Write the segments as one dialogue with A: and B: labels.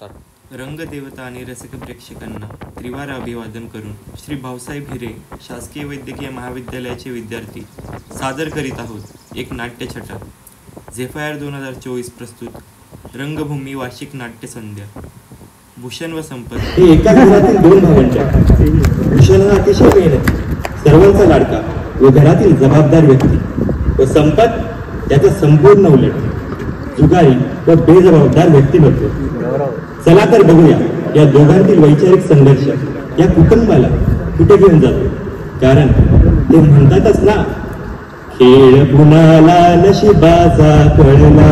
A: Start. रंगदेवता आणि रसिक प्रेक्षकांना त्रिवार अभिवादन करून श्री भाऊसाहेब हिरे शासकीय वैद्यकीय महाविद्यालयाचे विद्यार्थी सादर करीत आहोत एक नाट्यछटा. झेफायर 2024 प्रस्तुत रंगभूमी वार्षिक नाट्य संध्या. भूषण व संपत
B: हे एका घरातील दोन भावंड. भूषण हा अतिशय मेहनती, सर्वांचा लाडका व घरातील जबाबदार व्यक्ती, व संपत त्याचा संपूर्ण उलट, जुगारी व बेजबाबदार व्यक्तिमत्व. चला तर बघूया या दोघांतील वैचारिक संघर्ष या कुटुंबाला कुठे घेऊन जातो. कारण ते म्हणतातच ना, खेळ कुणाला नशिबाचा कळला.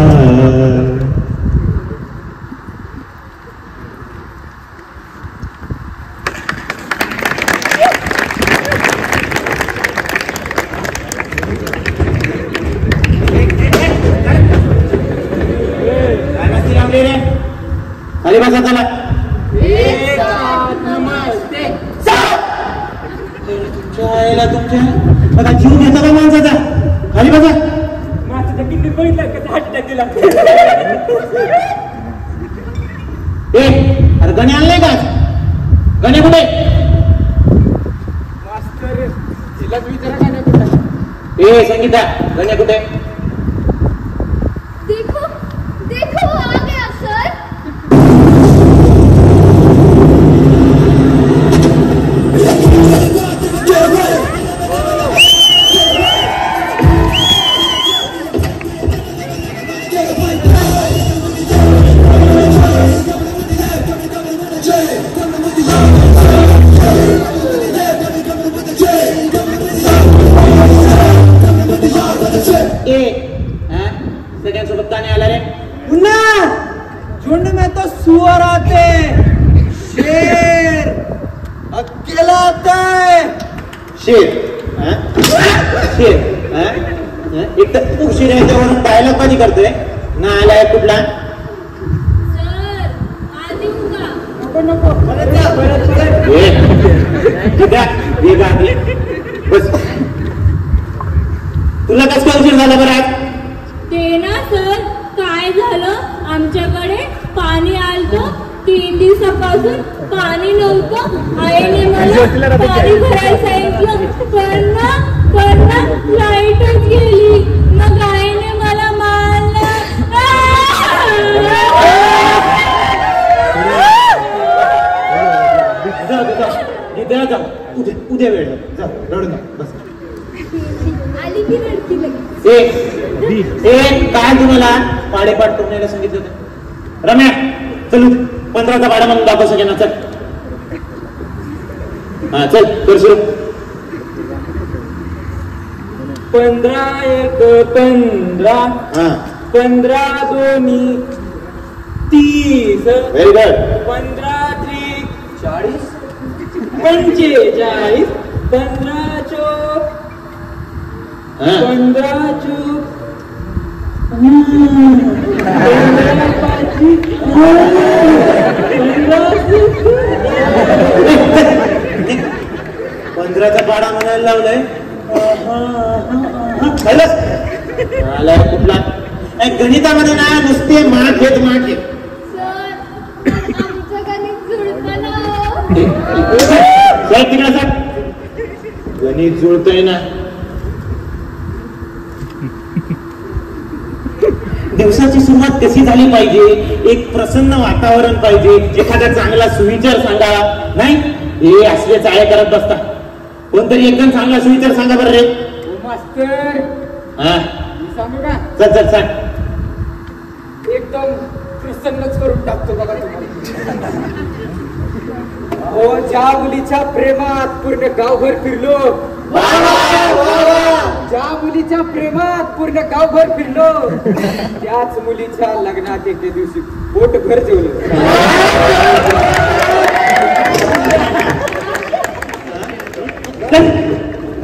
B: खाली बसा. चला. तुमच्या बघा जीव घेता का माणसाचा. खाली बसा. अरे गणे आणलंय का? गणे कुठे? ए संगीता, गणे कुठे?
C: देखो देखो आ गया सर.
B: सगळ्यांसोबत का नाही आला रे?
D: पुन्हा झुंड में तो सुअर आते, शेर अकेला आता है.
B: शेर शेर एक तर उशीर याच्यावरून डायलॉग कधी करतोय ना. आलाय कुठला?
C: सर आधी उगा.
D: नको नको
B: बस. तुला कस काय उशीर झाला बरं आज?
C: ते ना सर, काय झालं, आमच्याकडे पाणी आलतं 3 दिवसापासून पाणी नव्हतं. आईने मला पाणी भरायला सांगितलं, पण ना लाईटच गेली. मग आईने मला मारलं.
B: उद्या वेळ रडू नका. बस.
C: आली की रडती लगेच.
B: काय तुम्हाला पाडेपाठ करून यायला सांगितलं होतं? रम्या चल 15चा पाडा म्हणून दाखव सगळ्यांना. चल. हा चल कर सुरू.
D: 15 1 15
B: 15
D: 2 30.
B: Very good.
D: 15 3 40 45. 15 चोक 15 चोक
B: 15चा पाडा म्हणायला लावलाय. कुठला गणितामध्ये ना नुसते माठ घेत.
C: सर आमचं गणित जुळतं ना.
B: सर तिकडे सर, गणित जुळतंय ना. दिवसाची सुरुवात कशी झाली पाहिजे, एक प्रसन्न वातावरण पाहिजे, एखादा चांगला सुविचार सांगा. नाही हे असले चाळे करत बसता. कोणतरी एकदम चांगला सुविचार सांगा बरं रे.
D: मास्तर
B: हा
D: सांगू का?
B: चल चल सांग.
D: एकदम प्रसन्नच करून टाकतो बघा तुम्हाला. हो, ज्या मुलीच्या प्रेमात पूर्ण गावभर फिरलो, ज्या मुलीच्या प्रेमात पूर्ण गावभर फिरलो, त्याच मुलीच्या लग्नात एके दिवशी पोटभर जेवलो.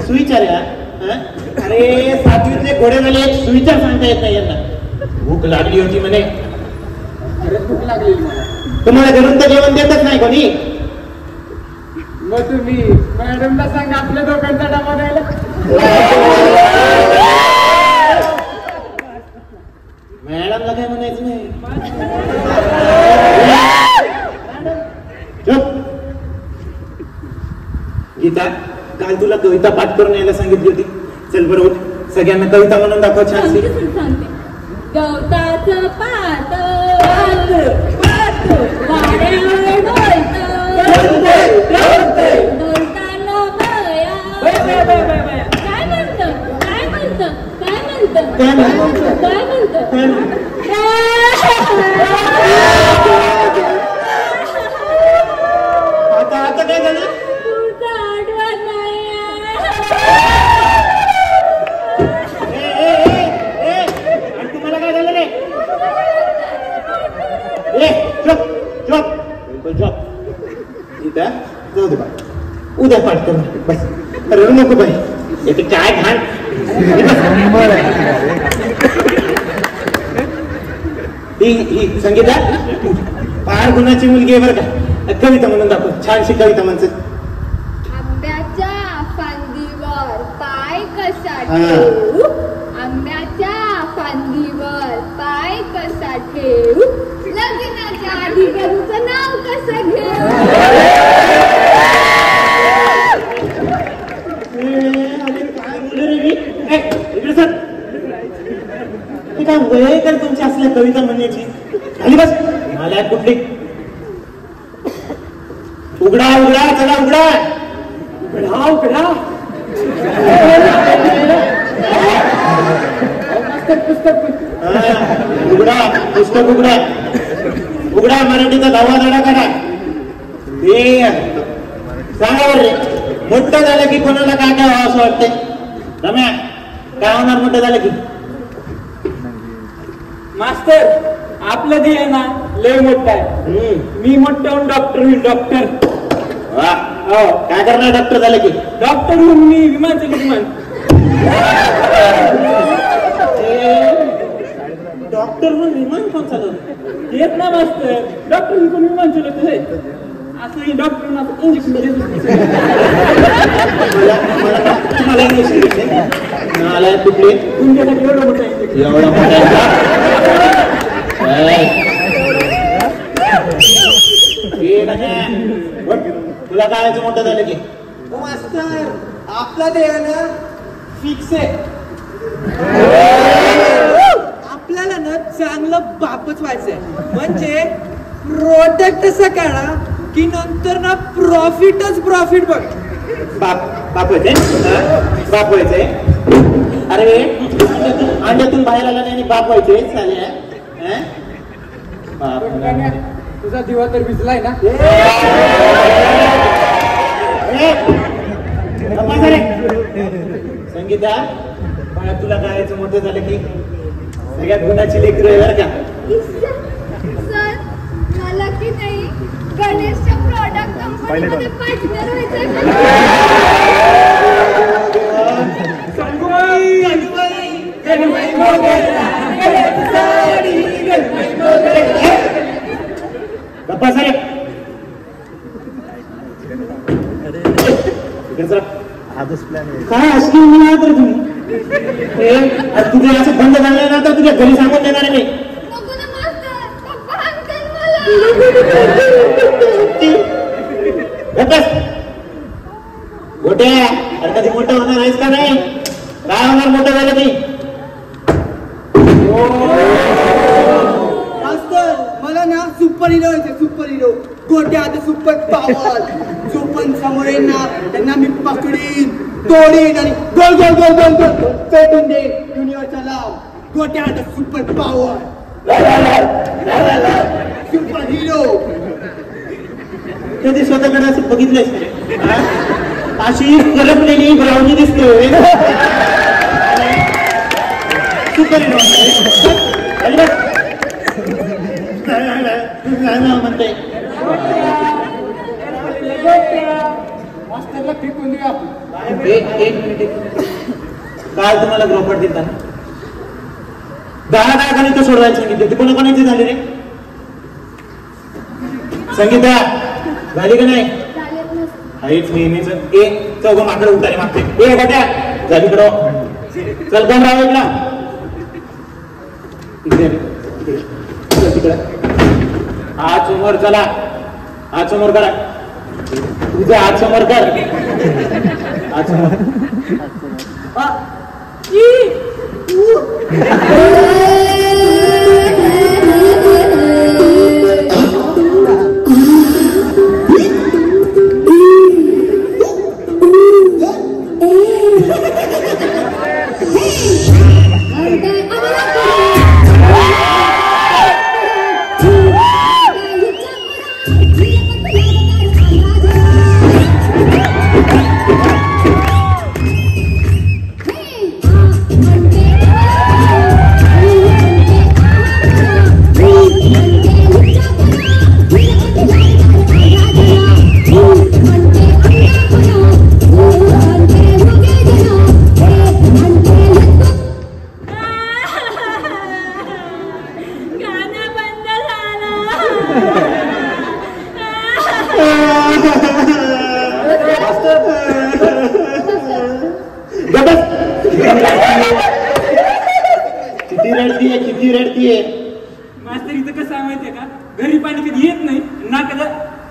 B: सुविचार या. अरे 7वीतले घोडेवाले एक सुविचार सांगता येत नाही यांना. भूक लागली होती म्हणे.
D: खरंच भूक लागलेली मला.
B: तुम्हाला घरून तर जेवण देतच नाही कोणी.
D: मग तुम्ही मॅडमला सांगा आपल्या दोघांचा डबा द्यायला.
B: मॅडमला काय म्हणायचं नाही. गीता, काल तुला कविता पाठ करून यायला सांगितली होती. चल बरं उठ, सगळ्यांना कविता म्हणून दाखव छानशी.
C: सांगते. गवताचं पात वाड्यावर डोलताना बया. काय म्हणतं?
B: आता काय झालं?
C: तुमचं आठवत नाही.
B: तुम्हाला काय झालं रे? झोप. गीता, जाऊ दे बा, उद्या पाठ कर. बस रडू नको बाई, येते काय घाण. ही संगीता फार गुणाची मुलगी आहे बरं का. कविता म्हणून दाखव, छानशी कविता म्हणते.
E: आंब्याच्या फांदीवर पाय कसा ठेवू, आंब्याच्या फांदीवर पाय कसा ठेवू, लग्नाच्या आधी गरूचं नाव कसं घेऊ.
B: काय वय तर तुमची असल्या कविता म्हणण्याची. खाली बस, मला कुठली. उघडा चला उघडा. पुस्तक उघडा. मराठीचा 10वा धडा काढा. ते सांगा बरं रे, मोठं झालं की कोणाला काय काय व्हावं असं वाटतंय? रम्या, काय होणार मोठं झालं की?
D: मास्तर, आपलं जे आहे ना लय मोठं आहे. मी मोठं होऊन डॉक्टर होईल. डॉक्टर.
B: वा, काय करणार डॉक्टर झालं की?
D: डॉक्टर होऊन मी विमान चालवतो.
B: डॉक्टर म्हणून विमान कोण चालवतो?
D: येत ना मास्तर, डॉक्टर कोण विमान चालवतो. असं डॉक्टर इंजेक्शन
B: मला इंजेक्शन घेतले. मला कुठले
D: तुमच्यासाठी एवढं मोठं इंजेक्शन.
B: एवढा मोठा तुला काय मोठं झालं की?
F: मास्तर, आपला देह ना फिक्स आहे. आपल्याला ना चांगलं बापच व्हायचंय. म्हणजे प्रोडक्ट असं काढा की नंतर ना प्रॉफिटच प्रॉफिट. बघ,
B: बाप व्हायचंय. अरे अंड्यातून बाहेर आला नाही आणि बाप व्हायचे चालेल.
D: तुझा दिवा तर भिजलाय ना.
B: संगीता, बाळा तुला काय मोठं झालं की सगळ्यात गुणाची लेकरं आहे बरं का.
E: सर, मला की नाही गणेशच्या प्रॉडक्ट कंपनीमध्ये पार्टनर व्हायचंय.
B: गप्पा सारे. काय अशी म्हणा तर तुम्ही तुझे असं बंद झालं ना तर तुझ्या घरी सांगून देणार मी.
E: नको ना मास्तर, पप्पा हाणतील मला.
B: गोट्या, अरे कधी मोठं होणार आहेस का नाही? काय होणार मोठं झालं नाही?
F: मास्तर, मला ना सुपर हिरो व्हायचं. Super hero. गोट्या आता सुपर पॉवर. जो पण समोर येईल ना त्यांना मी पकडीन, तोडीन आणि गोल गोल गोल गोल गोल पेटून देईन. युनिव्हर्सचा लाव. गोट्या आता सुपर पॉवर. Super hero.
B: कधी स्वतःकडे असं बघितलंयस का? अशी करपलेली ब्राउनी दिसतोय. सुपर हिरो म्हणते.
D: मास्टरला फेकून देऊ आपण.
B: एक मिनिट. काल तुम्हाला प्रॉपर्ट दिला ना 10 गणित सोडवायला सांगितले. ते कोणाकोणाचे झाले रे? संगीता, झाली का नाही? हाच नेहमीच चौघ माकडे उतारे मागते. ए गोट्या, झाली कडं. चल कोण राहा इकडला. तिकडे हात समोर. चला हात समोर करा. तुझा हात समोर कर. किती रडतीये
D: मास्तर इथं कसं आहे माहितीये का, घरी पाणी कधी येत नाही ना कदा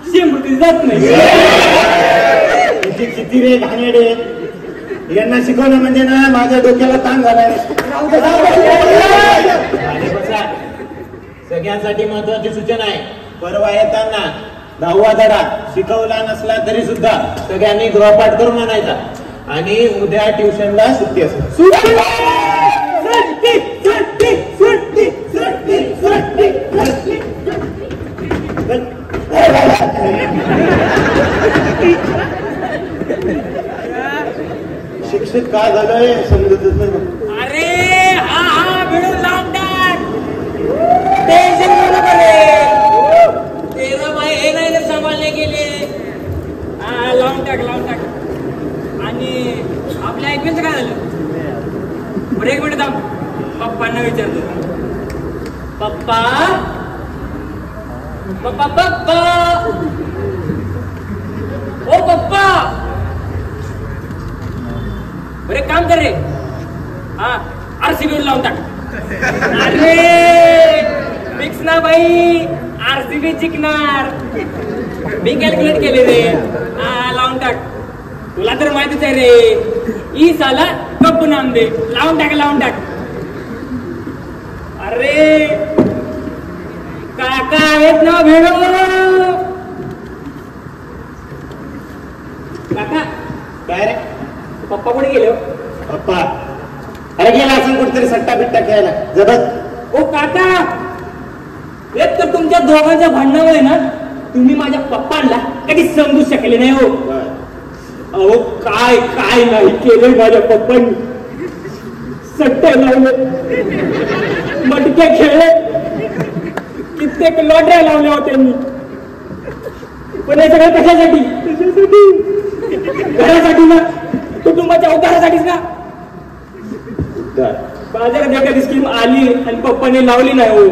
D: शेंबूड कधी जात नाही.
B: किती रे घाणेडे, यांना शिकवलं म्हणजे ना माझ्या डोक्याला ताण झालाय. सगळ्यांसाठी महत्वाची सूचना आहे, परवा येताना 10वा धडा शिकवला नसला तरी सुद्धा सगळ्यांनी गृहपाठ करून आणायचा आणि उद्या ट्युशनला सुट्टी असते. शिक्षित का झालोय समजतच नाही.
D: अरे हा मिळून लावून टाक, टेन्शन बरोबर आहे. तेरा बाई हे नाही ना सांभाळले गेले. हा लावून टाक. आणि आपल्या ऐकण्याचं काय झालं? बरं एक मिनिट थांब, पप्पांना विचारतो. पप्पा पप्पा पप्पा ओ पप्पा, बरे काम कर रे. हा RCB लावून टाक. अरे फिक्स ना बाई, RCB जिंकणार. मी कॅल्क्युलेट केले रे. हा लावून टाक. तुला तर माहितीच आहे रे, ई साला कप नाम दे. लावून टाक. अरे काका आहेत ना भेडो. काका
B: काय रे
D: पप्पा कुठे गेले?
B: पप्पा अरे गेला असं कुठेतरी सट्टा बिट्टा खेळायला जबत.
D: ओ काका, एक तर तुमच्या दोघांच्या भांडणामुळे ना तुम्ही माझ्या पप्पांना कधी समजू शकले नाही हो. अहो काय नाही केलं माझ्या पप्पांनी. सट्टे लावले, मटके खेळले, कित्येक लॉटऱ्या लावल्या होत्या मी. पण हे सगळं कशासाठी? घरासाठी ना, कुटुंबाच्या उद्धारासाठीच ना. माझ्याकडे एखादी स्कीम आली आणि पप्पाने लावली नाही हो,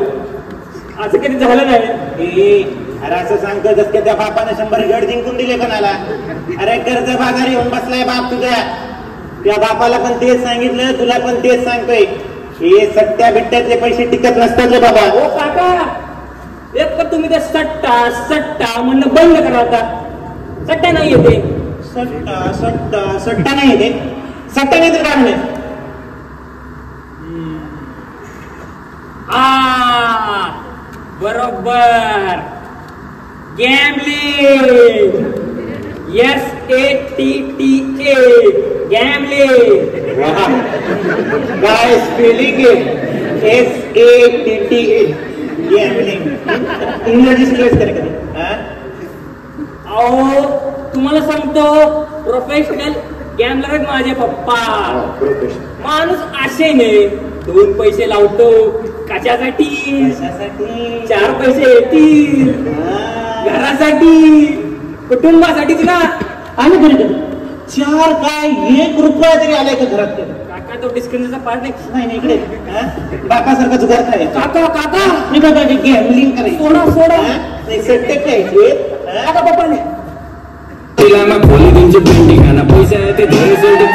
D: असं कधी झालं नाही.
B: अरे असं सांगतो जस त्या बापाने 100 गड जिंकून दिले कोणाला. अरे कर्ज बाजारी होऊन बसलाय बाप तुझ्या. त्या बापाला पण तेच सांगितलं, तुला पण तेच सांगतोय, हे सट्ट्या बिट्ट्यातले पैसे टिकत नसतात रे बाबा.
D: हो काका, एक तर तुम्ही ते सट्टा म्हणणं बंद करा आता. सट्टा नाही येते.
B: सट्टा नाही येते. सट्टा नाही तर काय नाही.
D: बरोबर, गॅम्बलिंग. SATTA gambling.
B: काय स्पेलिंग आहे? SATTA gambling. इंग्रजी शिकलेस तरी कधी?
D: अहो तुम्हाला सांगतो, प्रोफेशनल गॅम्बलर आहेत माझे पप्पा. माणूस आशेने 2 पैसे लावतो. कशासाठी? 4 पैसे येतील. घरासाठी, कुटुंबासाठीच ना.
B: आले घरी 4 काय 1 रुपया तरी आलाय का घरात?
D: काका तो डिस्कन्सचा पार्ट
B: नाही इकडे बापासारखा जुगार काय?
D: काका
B: मी बघा गॅम्बलिंग करायची.
D: सोडा
B: नाही सट्टे खायचे.
D: काका पप्पाने
G: तिला मग खोली तुमची पेंटिंग आणि पैसा आहे ते धरे सोडे.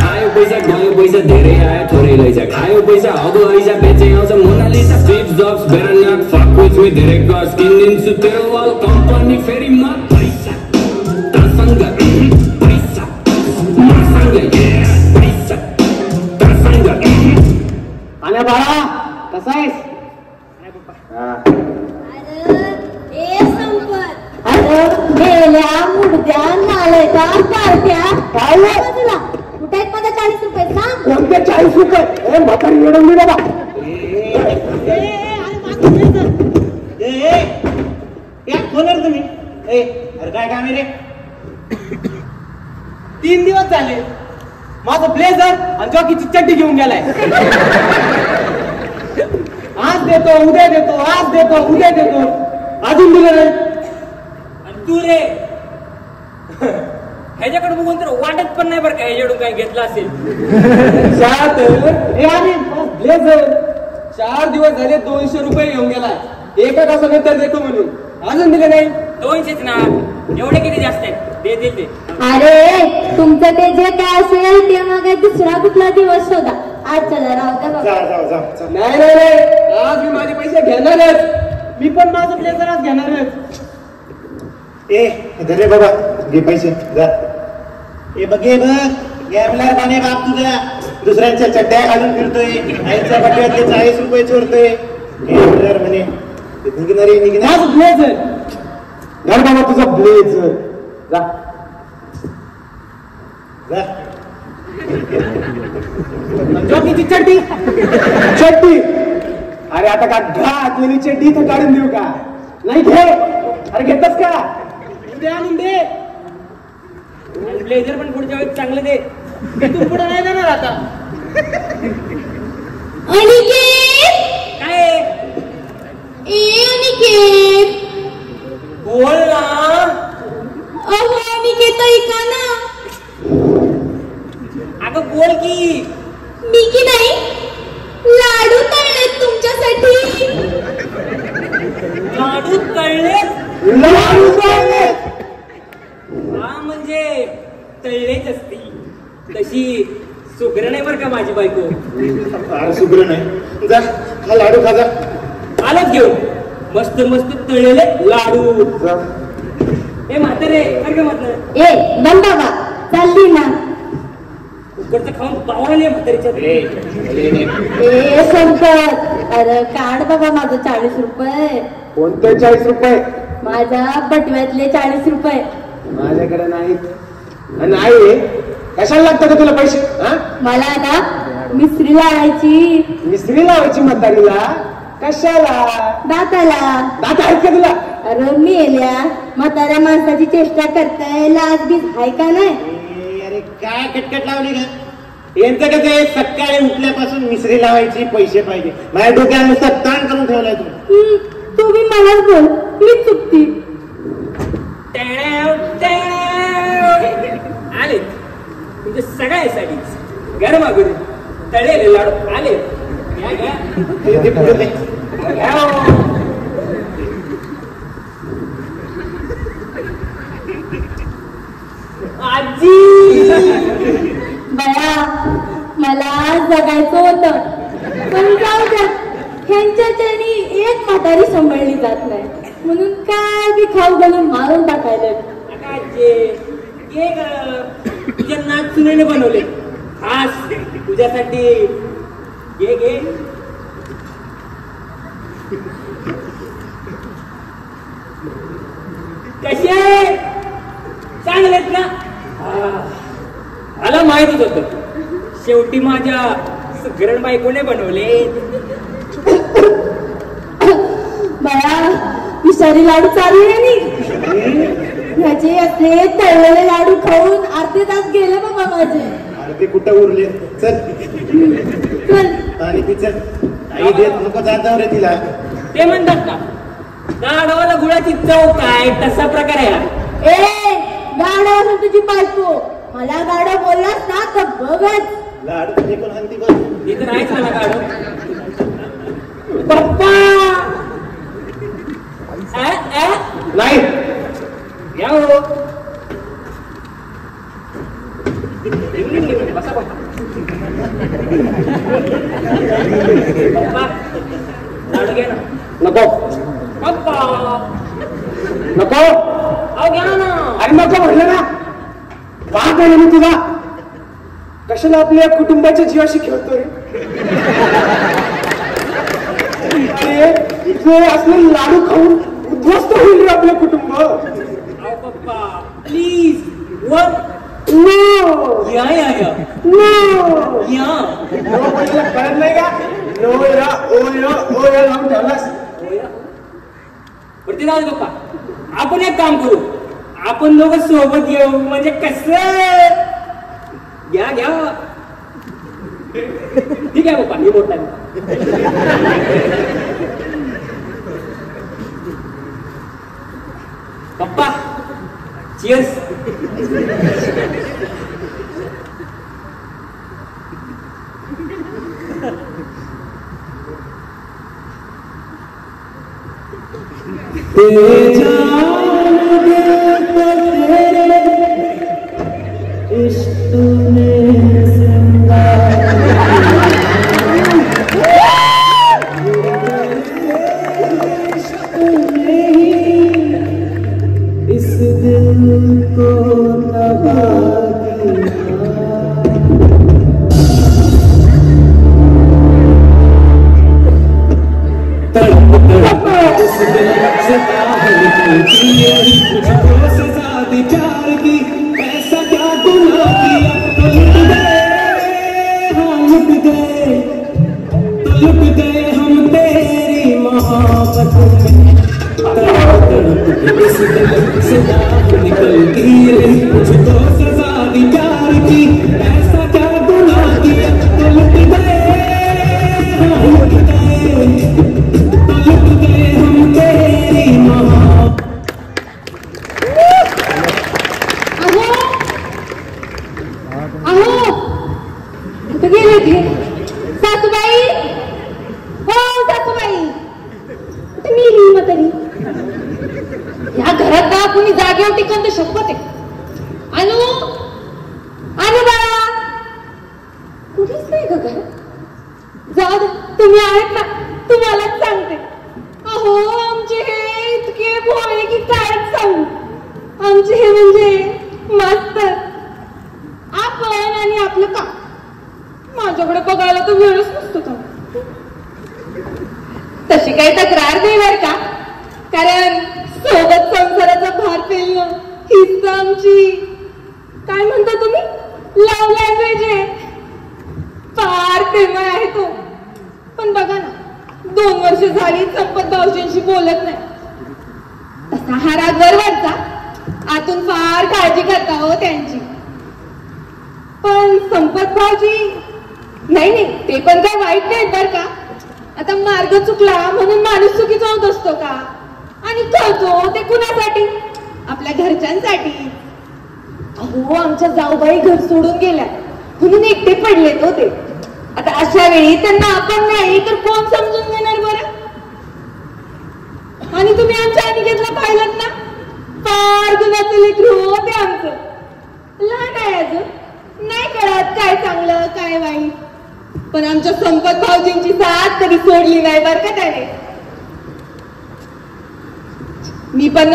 G: आयो पैसा गयो पैसा धेरै आयो थोरै लैजा. खायो पैसा हगो ऐजा बेचे आउँछ Mona Lisa. Steve Jobs better not fuck with me धेरै गस किनिदिन्छु तेरो वाल कम्पनी फेरि म पैसा. तासँग सांग पैसा मला सांग पैसा तर सांग
F: आणि बाळा कसा आहेस?
C: ए संपत अरे मेल्या मुडद्या नालायका पार्ट्या काय तुला कुठे आहेत माझा 40 रुपये सांग.
F: कोणते 40 रुपये? ए म्हातारी येडवली बाबा.
D: बोलणार तुम्ही अरे काय काम आहे रे?
F: 3 दिवस झाले माझं ब्लेझर आणि जॉकीची चड्डी घेऊन गेलाय. आज देतो उद्या देतो आज देतो उद्या देतो अजून दिलं नाही.
D: आणि तू रे ह्याच्याकडे बघून तर वाटत पण नाही बरं का ह्याच्याकडून काय घेतलं असेल.
F: ब्लेझर 4 दिवस झाले 200 रुपये घेऊन गेलाय. एका तासानंतर देतो म्हणून अजून दिले नाही.
D: 200च ना एवढे किती जास्त आहेत देतील ते.
C: अरे तुमचं ते जे काय असेल ते मग दुसरा कुठला दिवस होता. आज चला राहू द्या बाबा.
F: नाही नाही नाही आज मी माझे पैसे घेणारच. मी पण माझं ब्लेझर आज घेणारच.
B: ए धरे बाबा घे पैसे जा. ए बघे बघ गॅमलर पाणी बाप तुझ्या दुसऱ्यांच्या चड्ड्या घालून फिरतोय. आईच्या बट्ट्यातले 40 रुपये चोरतोय. गॅमलर म्हणे निघणारे निघणार.
F: माझं ब्लेझर घर बाबा तुझा ब्लेझर जा
B: जा.
F: जॉकीची चड्डी चड्डी अरे आता का घातलेली चड्डी तर काढून देऊ का? नाही घे. अरे घेतस का? उद्या आणून दे.
D: ब्लेझर पण पुढच्या वेळेस चांगलं दे.
F: तू पुढे नाही जाणार आता.
C: अनिकेत
D: काय
C: ए अनिकेत
D: बोल ना.
C: अहो अनिकेत ऐका ना.
D: अगं बोल की.
C: मी की नाही लाडू तळलेत तुमच्यासाठी.
D: लाडू तळले.
F: लाडू तळले.
D: हा म्हणजे तळलेच असती. तशी सुग्र नाही बरं का माझी बायको.
B: सुग्र नाही जा हा लाडू खा जा.
D: आलोच घेऊन मस्त मस्त तळलेले लाडू. ए म्हातारे काय म्हटलं
C: ए बंद बाबा चालली ना.
D: कुकरचं खाऊन पावाले म्हातारीच्या.
C: ए संपत अरे काढ बाबा माझं 40 रुपये.
F: कोणते 40 रुपये?
C: माझ्या बटव्यातले 40 रुपये.
F: माझ्याकडे नाहीत. नाही कशाला लागतं का तुला पैसे?
C: मला ना मिस्त्री लावायची.
F: मिस्त्री लावायची म्हातारीला? कशाला?
C: दाताला.
F: दात आहेत का तुला?
C: अरे मेल्या म्हाताऱ्या माणसाची चेष्टा करताय लाज बीज हाय का नाही?
B: अरे काय कटकट लावली का? यांचं कसं आहे सकाळी उठल्यापासून मिसरी लावायची पैसे पाहिजे. माझ्या डोक्यात नुसता ताण करून ठेवलाय तू.
C: तुम्ही मलाच बोल मी चुकती.
D: आले तुमच्या सगळ्यासाठीच गरमागुरी तळलेले लाडू आले. घ्या घ्या
B: ते पुढे नाही.
D: घ्या हो. आजी
C: बया मला जगायचं होतं पण जाऊ द्या. ह्यांच्याच्यानी एक म्हातारी सांभाळली जात नाही म्हणून काय बी खाऊ घालून मारून टाकायला.
D: ये ग तुझ्या नाच सुनेने बनवले खास तुझ्यासाठी. घे घे. कसे चांगलेत ना? मला माहितच होत. शेवटी माझ्या सुगरण बायकोने बनवले.
C: बया विषारी लाडू चालू आहे नी. ह्याचे असले तळलेले लाडू खाऊन अर्धे तास गेले बाबा माझे.
B: अरे ते कुठं उरले? चल
C: चल
B: आणि तिचं आई देत नको जात जाऊ रे तिला.
D: ते म्हणतात का गाढवाला गुळाची चव काय तसा प्रकार आहे.
C: ए गाडा असेल तुझी बायको. मला गाडा बोललास ना तर बघच.
B: लाडू तुझे पण हंती बघ.
D: हे तर आहेच मला गाढव.
C: पप्पा
F: नाही
D: या हो. बसा पप्पा. पप्पा लाडू घ्या ना.
F: नको
D: पप्पा
F: नको.
D: अहो घ्या ना.
F: अरे नको म्हटलं ना. वाघ आहे मी तुला कशाला आपल्या कुटुंबाच्या जीवाशी खेळतो रे अरे तू असले लाडू खाऊन उद्ध्वस्त होईल रे आपलं कुटुंब
D: पप्पा प्लीज वर
F: नो
D: या
F: नो
D: या
F: कळत नाही का नो या ओ या लावून ठेवलास
D: बरं ते जाऊ दे पप्पा आपण एक काम करू आपण दोघं सोबत येऊ म्हणजे कसं घ्या घ्या ठीक आहे पप्पा मी मोठा पप्पा चिअर्स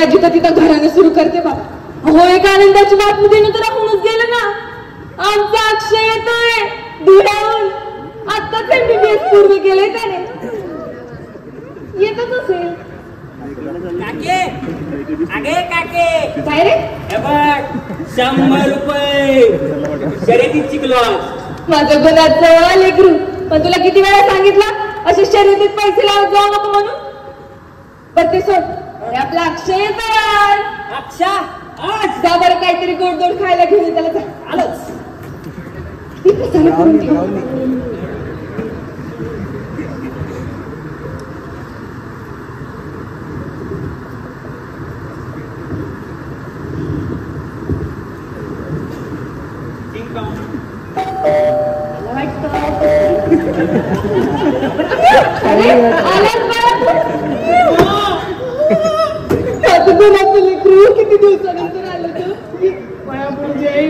C: जिथं तिथं घराने सुरू करते बाबा हो एक आनंदाची बातमी देणं तर राहूनच गेलं ना आमचा अक्षय येतोय धुळ्याहून आत्ताच MBBS पूर्ण केलंय त्याने येतच असेल
D: काके अगे काके
C: काय रे
D: हे बघ 100 रुपये शर्यतीत शिकलो
C: माझं गुणाचं लेकरू पण तुला किती वेळा सांगितलं अशा शर्यतीत पैसे लावत जाऊ नको म्हणून पण ते सोड आपला अक्षय तयार
D: अक्षा आज
C: जा बरं काहीतरी गोडधोड खायला घेऊन त्याला
D: आलोच
C: अरे आलाच लेकरू किती दिवसानंतर आलं तर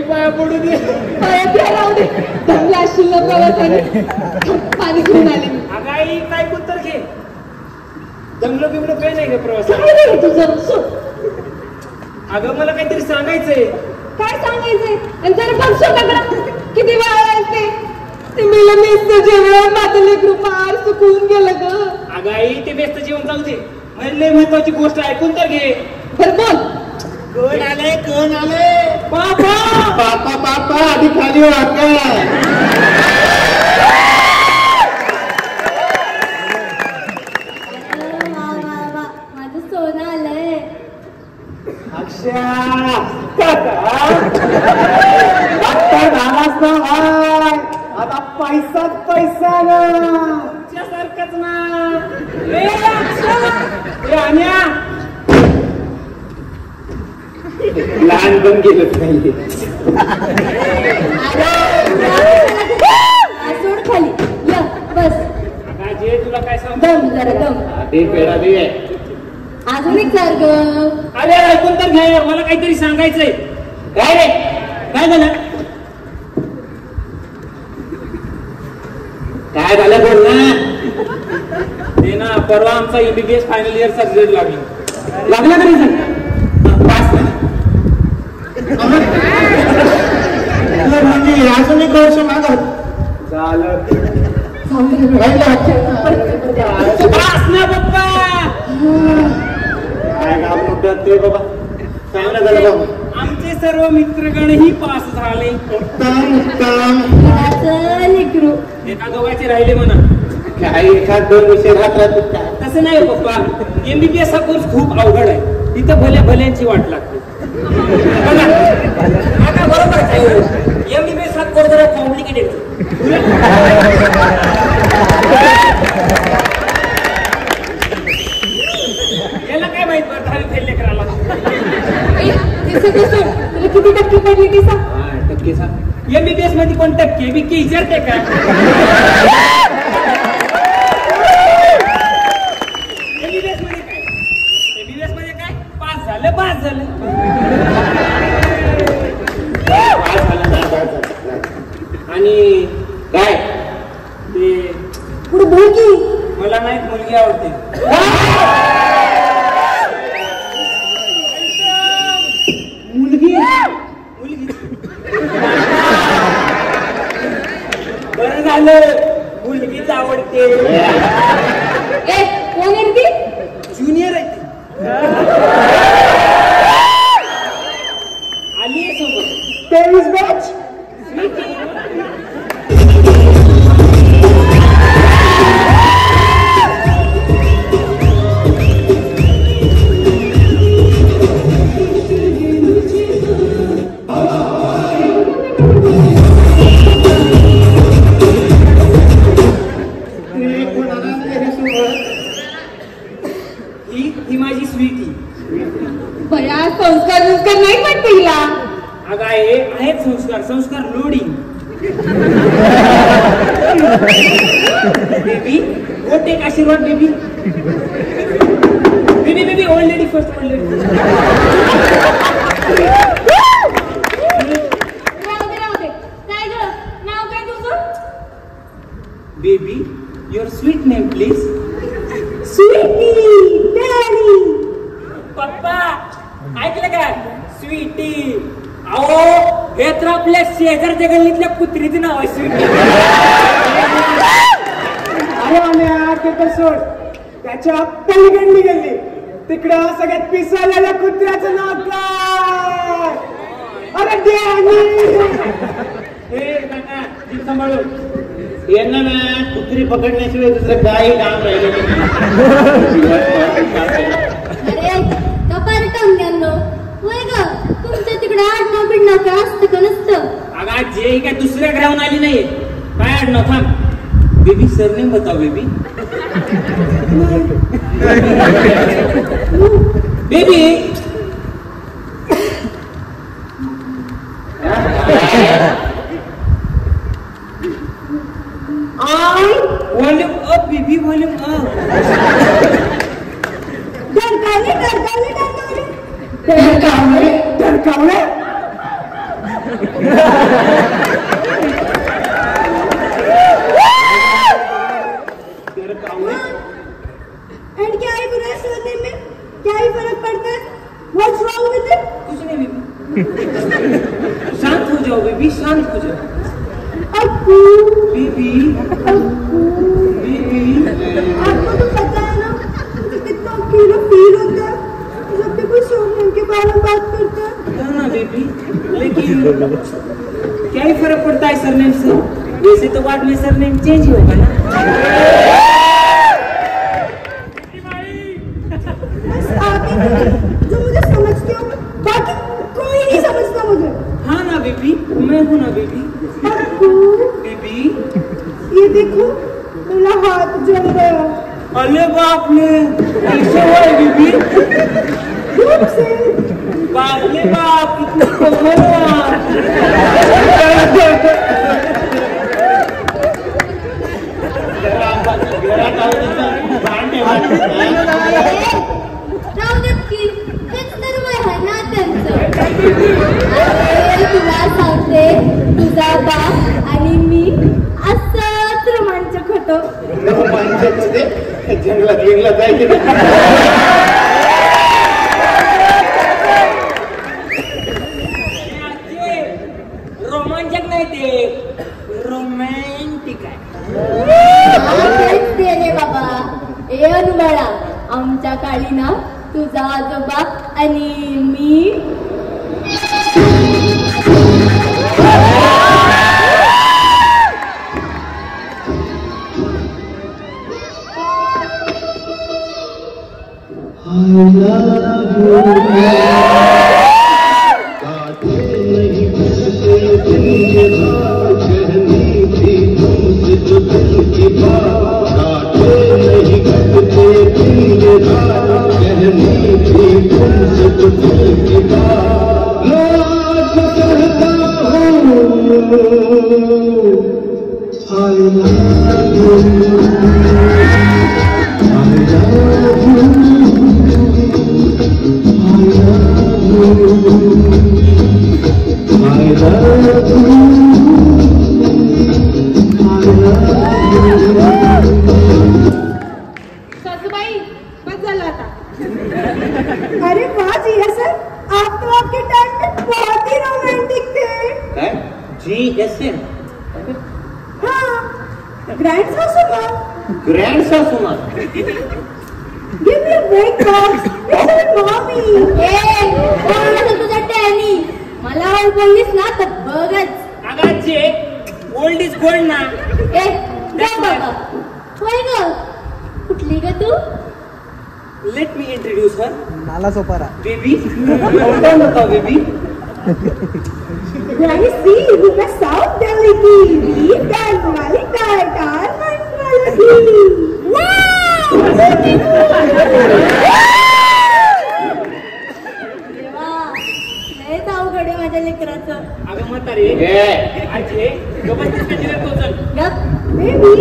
F: पाया पडू दे
C: पाया राहू दे दमला असशील ना प्रवासाने पाणी घेऊन आले मी
D: अगाई काय कुत्तर घे दमलं बिमलं काही नाही का प्रवास
C: तुझं
D: अगं मला काहीतरी सांगायचंय
C: काय सांगायचंय आणि जर बघ स्वतःकडे किती वेळा येते ते मला मेसचं जेवण माझं लेकरू फार सुकून गेलं ग.
D: अगं आई ते बेस्त जेवण जाऊ दे, मला लय महत्वाची गोष्ट ऐकून तर घे.
C: बरं बोल.
F: कोण आले
D: पापा
F: पापा पापा आधी खाली वाका.
C: माझं सोनं आलंय.
F: आता पैसाच पैसा ना
D: तुमच्यासारखंच ना. ए आण्या लहान पण गेलंच नाही.
C: सोड खाली या बस.
D: जे तुला काय सांगतो
C: दम जरा दम.
D: ते पेढा दे.
C: अजून एक सारखं.
D: अरे ऐकून तर घ्या, मला काहीतरी सांगायचंय. काय रे काय झालं? काय झालं बोल ना. ते ना परवा आमचा MBBS फायनल इयरचा रिझल्ट लागला का रिझल्ट? पास
F: म्हणजे अजून एक वर्ष मागत
D: झालं.
F: पास
D: ना पप्पा.
F: काय काम मोठं ते बाबा चांगलं झालं बाबा.
D: आमचे सर्व मित्रगणही पास झाले.
F: उत्तम उत्तम.
C: लेकरू
D: एका दोघांचे राहिले म्हणा.
F: काही एखाद दोन विषय राहतात काय.
D: तसं नाही हो पप्पा, MBBS हा कोर्स खूप अवघड आहे. तिथं भल्यांची वाट लागते. बरोबर आहे. MBBS हा कोर्स जरा कॉम्प्लिकेटेड. याला काय माहित बरं 10वी फेल लेकराला.
C: तुला किती टक्के पडली ती सांग.
D: टक्के सांग. MBBS मध्ये कोण टक्के बिक्के विचारते का? MBBS मध्ये काय पास झालं पास झालं. आणि काय ते
C: पुढे बोल की.
D: मला नाही मुलगी आवडते. मुलगी मुलगी बरं झालं मुलगीच आवडते.
C: कोण आहे ती?
D: ज्युनियर आहे आली आहे सोबत.
F: 23 बॅच.
D: ही माझी स्वीटी.
C: बया संस्कार नाही पण पहिला.
D: अगं आहेत संस्कार loading. Baby go take aashirwad baby. Baby old lady first. Old lady.
C: राहू दे. काय ग नाव काय तुझं?
D: Baby your sweet name please.
C: Sweety daddy.
D: पप्पा ऐकलं का? स्वीटी. अहो हे तर आपल्या शेजारच्या गल्लीतल्या कुत्रीचं नाव आहे स्वीटी.
F: अरे आम्ही ते तर सोड. त्याच्या पलीकडली गेली तिकडं सगळ्यात पिसाळलेल्या कुत्र्याचं नाव काय? अरे
D: हे काका जीभ सांभाळून.
B: यांना ना कुत्री पकडण्याशिवाय दुसरं काही काम राहिलं
C: अरे कपार टंग्यांनो होय ग. तुमच्या तिकडे आडनाव बिडनाव काय असतं का नसतं?
D: अगा जे काय दुसऱ्या ग्राउंड आली नाहीये. काय आडनाव थांब. बेबी सरनेम बताओ baby. Baby volume up baby volume up.
F: डरकावले.
C: And क्या है बुरा सोने में? क्या ही फर्क पड़ता है? What's wrong with it?
D: कुछ नहीं बेबी. जाओ बेबी, शांत हो जाओ
E: अप्पू
D: बेबी। बेबी
E: आपको तो पता है ना मुझे कितना अकेला फील होता है जब भी कोई सोनम के बारे में बात करता है।
D: हाँ ना बेबी, लेकिन क्या ही फर्क पड़ता है सरनेम से? वैसे तो बाद में सरनेम चेंज ही होगा ना।
E: बस आप ही जो मुझे समझते हो, बाकी कोई नहीं समझता मुझे।
D: हाँ ना बेबी, मैं हूँ ना बेबी।
E: अप्पू
D: बेबी
E: ये देखो मेरा हाथ जल गया।
D: अरे बाप रे, कैसे हुआ है बेबी?
E: धूप से।
D: बाप रे बाप, कितना कोमल हुआ।
E: राहू देत की हेच तर वय आहे ना त्यांचं. अरे तुला सांगते तुझा बाप आणि मी असंच रोमांचक होतो.
B: जंगलात जायचे
D: रोमांचक नाही ते, रोमॅन्टिक आहे.
E: हेच ते रे बाबा. ए अनुबाळा, आमच्या काळी ना तुझा आजोबा आणि मी
C: सासूबाई बस झालं आता.
E: अरे वाह जिया सर, आप तो आपके टाइम में बहुत ही रोमांटिक थे.
D: GSM
E: हाँ, ग्रैंड सासुमा.
D: ग्रँड सासूमा.
E: Give me a break, boss. It's my mommy. ए, कोण होतं तुझं टॅनी? मला हळू बोललीस ना तर बघच.
D: आगाचे ओल्ड इज गोल्ड ना.
E: ए, जा बाबा. होय ग, कुठली ग तू?
D: लेट मी इंट्रोड्यूस हर.
F: नाला सोपारा.
D: बेबी कोण होता बेबी?
E: Granny C, who मैं साउथ दिल्ली की डांस वाली टाइटान डांस वाली थी. देवा, लयच अवघड आहे माझ्या लेकराचं.
D: अगं म्हातारे आजे गबसतीस कधी टोचन.
E: Yup, baby,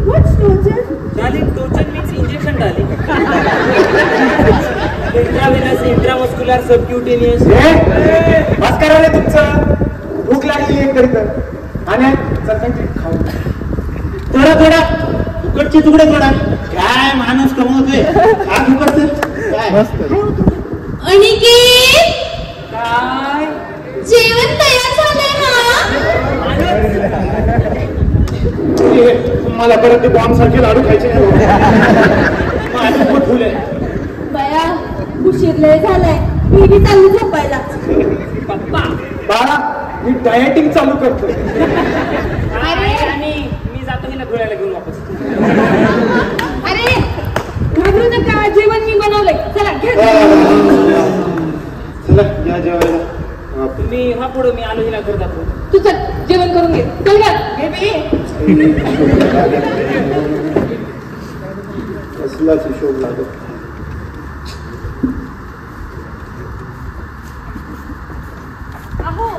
E: what's total?
D: डाली टोचन मीन्स इंजेक्शन डाली. Intravenous intramuscular subcutaneous.
F: बस करा रे तुमचं. भूक लागली एक तरी तर. आणि सरपंच खाऊ.
B: थोडा फुकटचे तुकडे थोडा काय माणूस कमवतोय हा फुकटचं काय
C: अनिकेत,
D: काय
C: जेवण तयार झालंय ना?
B: मला परत ते बॉम्ब सारखे लाडू खायचे नाही. माझं पोट फुल आहे.
E: बया, उशीर लय झालाय. मी बी चालू झोपायला.
D: पप्पा
F: बाळा, मी डायटिंग चालू करतोय.
D: आणि मी जातो हिला धुळ्याला घेऊन वापस.
C: अरे घाबरू नका, जेवण मी बनवलंय. चला घ्या.
B: चला या जेवायला.
D: तुम्ही हा पुढे मी आलो हिला घर दाखवतो.
C: तू चल जेवण करून घे. चल घ्या.
B: कसलाच हिशोब लागत.
C: अहो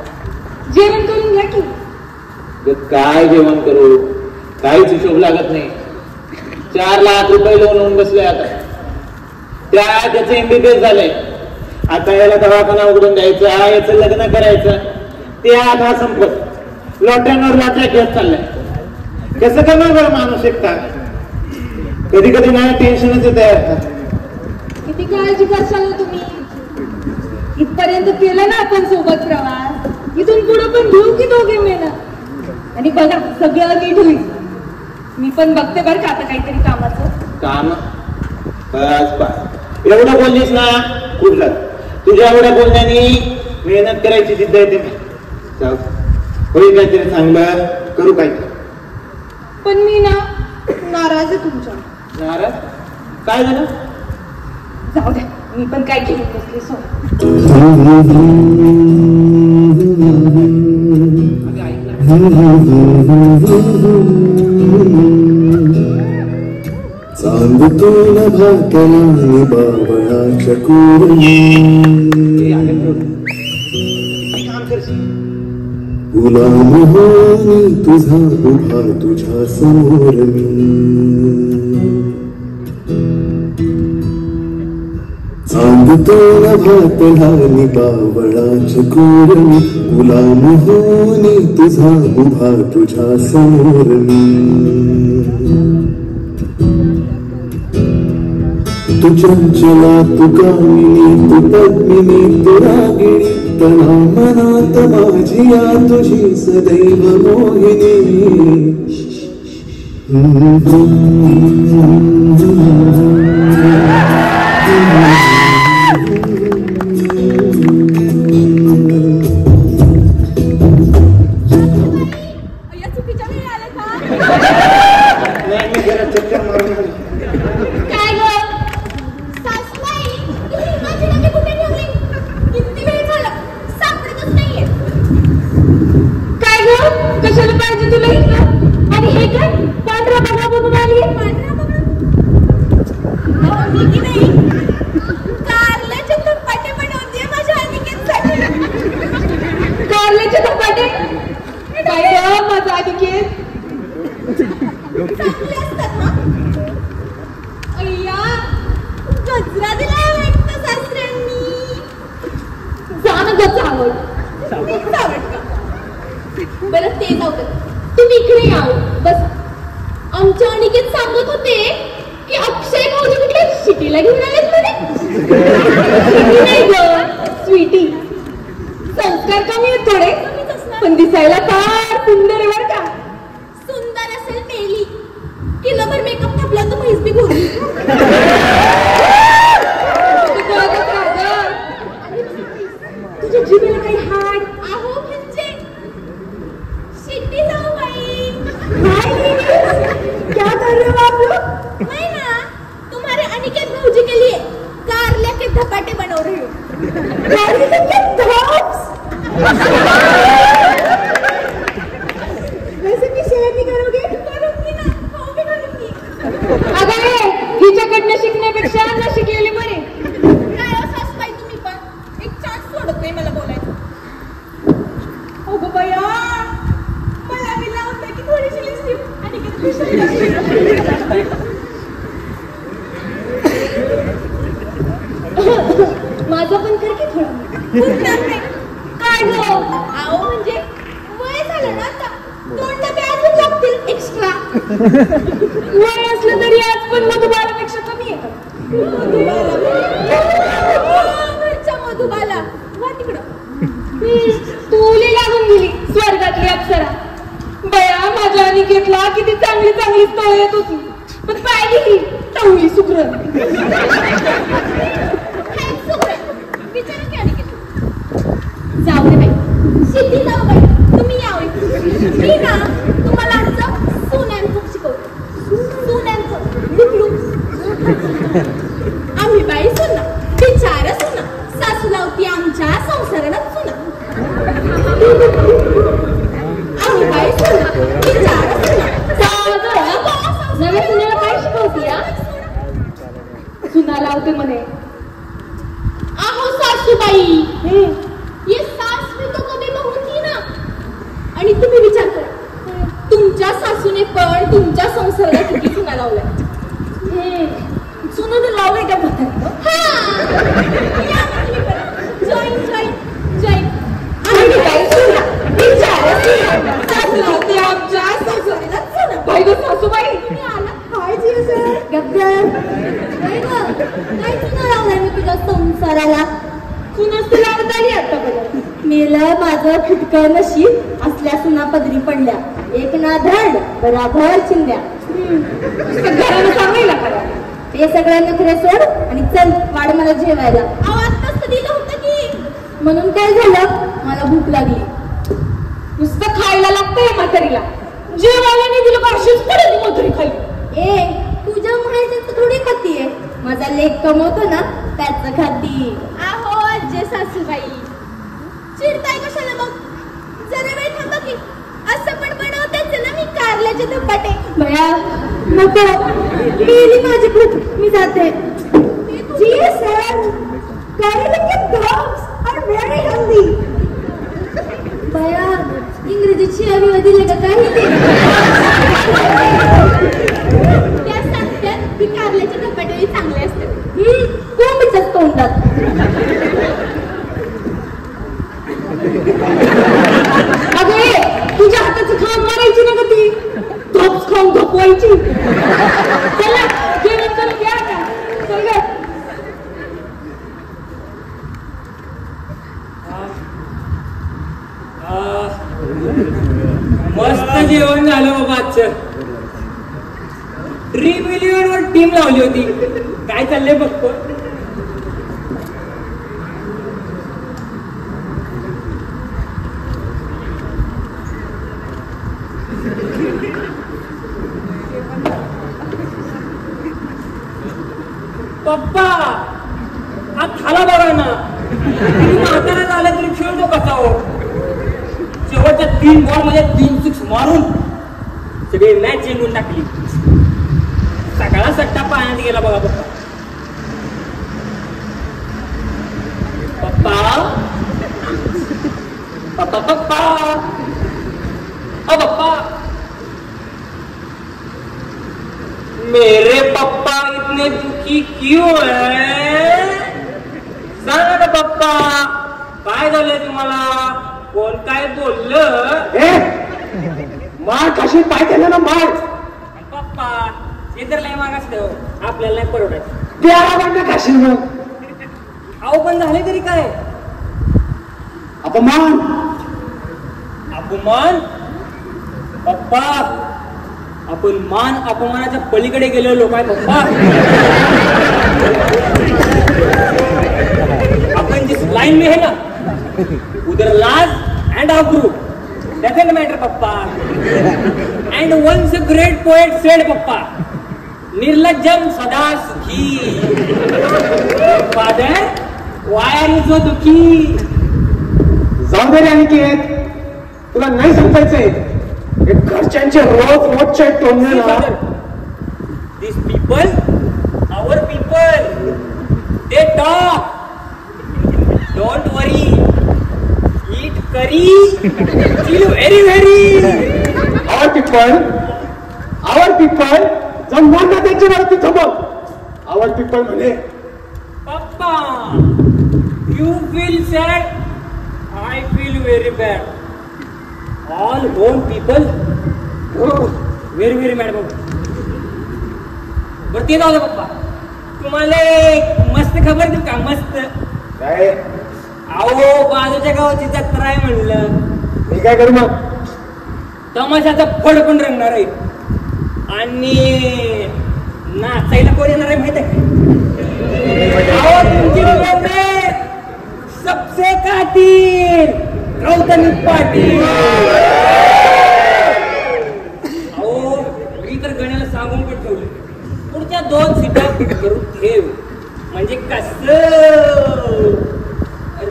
C: जेवण करून घ्या की.
G: काय जेवण करू? काहीच हिशोब लागत नाही. 4 लाख रुपये लोन होऊन बसले आता. त्याचं MBBS झालंय. आता याला दवाखाना उघडून द्यायचा, याचं लग्न करायचं. ते हा संपत लॉटऱ्यांवर लॉटऱ्या घेत चाललाय. कसं करणार बरं माणूस एकटा? कधी कधी मला टेन्शनच येत आहे.
C: किती काळजी करशाल हो तुम्ही. इथपर्यंत केलं ना आपण सोबत प्रवास. इथून पुढे पण घेऊ की दोघे मेला. आणि बघा सगळं नीट होईल. मी पण बघते बरं का आता काहीतरी कामाचं
B: काम. बस बस एवढं बोललीस ना खूप झालं. तुझ्या एवढ्या बोलण्याने मेहनत करायची जिद्द येते. जाऊ होईल काहीतरी चांगलं करू काहीतरी.
C: पण मी ना नाराज आहे तुमच्या.
B: नाराज काय झालं?
C: जाऊ द्या मी पण काय घेऊन बसले सो.
H: चांद तो नभाकला बावळाच्या कोरणी गुलाम होऊन तुझा उभा तुझ्या समोर मी. चांद तो नभातला बावळाच्या कोरणी गुलाम होऊन तुझा उभा तुझ्या समोर मी. तू चंचला तू कामिनी तू पद्मिनी तू रागिणी तना मनात माझिया तुझी सदैव मोहिनी.
C: चुकीच्या वेळी आले का?
B: चक्कर मारून
C: काय ग सासूबाई माझी नखे कुठे ठेवली? किती वेळ झाला सापडतच नाहीये. काय ग कशाला पाहिजे तुला इथं? आणि हे काय पांढरा बघा बनून आली? पांढरा बघा मी की नाही कारल्याचे धपाटे बनवते माझ्या अनिकेतसाठी. कारल्याचे धपाटे काय ग माझा अनिकेत? चांगले असतात ना? अय्या गजरा दिला वाटतं सासऱ्यांनी. जाणं गज आवड का? बरं ते जाऊ दे. तुम्ही इकडे याव बस. आमच्या अनिकेत सांगत होते की अक्षय भाऊजी कुठल्या सिटीला घेऊन आलेत म्हणे. नाही ग स्वीटी. संस्कार कमी आहेत थोडे पण दिसायला फार सुंदर आहे बरं का. सुंदर असेल मेली किलोभर मेकअप थापला तर म्हैस बी घोरली. तुझ्या जीवेला काही हाड आहो म्हणजे शिट्टी जाऊ बाई. क्या कर रहे हो आप लोग? नहीं ना तुम्हारे अनिकेत भाऊजी के लिए कारल्या के धपाटे बना रही हो. कारल्या के धपाटे वैसे भी शेयर करोगे? करूंगी ना. हो भी करूंगी. अगं हिच्याकडनं शिकण्यापेक्षा न शिकलेली बरे. काय हो सासूबाई तुम्ही पण एक चान्स सोडत नाही मला बोलायचं. हो गो बया मला बी लावता की थोडीशी लिपस्टिक आणि माझं पण कर की थोडं. काय गो आओ म्हणजे वय झालं ना आता. 2 डबे अजून लागतील एक्स्ट्रा. वय असलं तरी आज पण मधुबालापेक्षा कमी आहे का? घरच्या मधुबाला वा तिकडं. तुली लागून गेली स्वर्गातली अप्सरा. बया माझ्या अनिकेतला किती चांगली चांगली स्थळ येत होती पण पाहिली ही टवली सुग्रण. विचारा की अनिकेत. जाऊ दे बाई सिद्धी जाऊ बाई तुम्ही यावे. मी ना तुम्हाला आजचं सोन्यांचं शिकवतो. सोन्यांचं लुकलू. आम्ही बाई सुना बिचारा सुना सासू लावती आमच्या संसाराला सुना. आम्ही बाई सुना बिचारा सुना. नव्या सुनेला काय शिकवती या? सुना लावते म्हणे. आहो सासूबाई ये सास भी तो कभी बहू थी ना. आणि तुम्ही विचार करा तुमच्या सासूने पण तुमच्या संसाराला किती सुना लावलाय. सुना लावलंय का म्हणतात? Join join join. आम्ही बाई सुना बिचारा सुना सासू लावते आमच्या संसाराला सुना. बाई गं सासूबाई तुम्ही आला काय जी सर गप्पर. काय गं काय सुना लावलाय मी तुझ्या संसाराला? सुनाच तुला लावत आली आतापर्यंत. मेला माझं
E: माझं फुटकं नशीब असल्या सुना पदरी पडल्या. एक ना धड बराबर चिंध्या.
C: घरानं सांगायला करा.
E: ते सगळं नखरे सोड आणि चल वाढ मला जेवायला.
C: आवाज कसं दिलं होतं की
E: म्हणून काय झालं, मला भूक लागली.
C: नुसतं खायला लागतंय म्हातारीला. जेवायला नाही दिलं का अशीच पडेल म्हातारी खाली.
E: ए तुझ्या माहितीचं थोडी खातीये, माझा लेक कमवतो ना त्याचं खाती.
C: आहो आजे सासूबाई चिडताय कशाला मग? जरा वेळ थांबा की. असं पण बनवतेच ना मी कारल्याचे धपाटे.
E: बया नको, गेली माझी भूक, मी जाते. जी सर, कारले के dogs are very healthy. बया इंग्रजीची आवी दिले का काही ते?
C: त्या सांगतात की कारल्याचे धपाटे चांगले असतात.
E: कोंबीच्याच तोंडात.
C: अगं ए, तुझ्या हाताचं खाऊन मारायची ना का ती? धोप्स खाऊन धोपवायची. चला जेवण करून घ्या आता. चल गं.
D: मस्त जेवण झालं बाबा आजचं. ड्रीम इलेव्हन वर टीम लावली होती. काय चाललंय बघतो. पप्पा हा खाला बघा ना. म्हातारा झालं तरी खेळतो कसा हो. शेवटच्या 3 बॉल मध्ये 3 सिक्स मारून सगळी मॅच जिंकून टाकली. सगळा सट्टा पाण्यात गेला बघा पप्पा. पप्पा पप्पा पप्पा ओ पप्पा, मेरे पप्पा इतने दुखी क्यों है? सांगा ना पप्पा, काय झालंय तुम्हाला? कोण काय बोललं? मार कशी पाय केलं ना मार. पप्पा हे तर लय मागास ठेव, आपल्याला नाही परवडत. त्याला पण खाशील मग. अहो पण झाले तरी काय? अपमान अपमान पप्पा, आपण मान अपमानाच्या पलीकडे गेलो लोक आहे पप्पा. अपन जिस लाइन में है ना उधर लास्ट एंड आउटग्रू डजंट मैटर पप्पा. And once a great poet said पप्पा, निर्लज्जम सदा सुखी. Father why are you so दुखी?
I: जाऊ दे रे अनिकेत, तुला नाही समजायचंय. घरच्यांचे रोजचे टोमणे ना.
D: These people, our people, they talk. Don't worry. Eat curry. Feel very. Our people. जमणार ना त्यांच्यावरती थबक. Our people म्हणे, पप्पा, you feel sad. I feel very bad. All home people, very mad बाबा. बरं ते जाऊ दे पप्पा, तुम्हाला एक मस्त खबर देऊ का? मस्त
I: काय?
D: अहो बाजूच्या गावाची जत्रा आहे म्हणलं.
I: मी काय करू मग?
D: तमाशाचा फड पण रंगणार आहे आणि नाचायला कोण येणार आहे माहित आहे? अहो तुमची सबसे कातील गौतमी पाटील. अहो मी तर गण्याला सांगून पण ठेवलं, पुढच्या 2 सीटा करून ठेव. म्हणजे कसं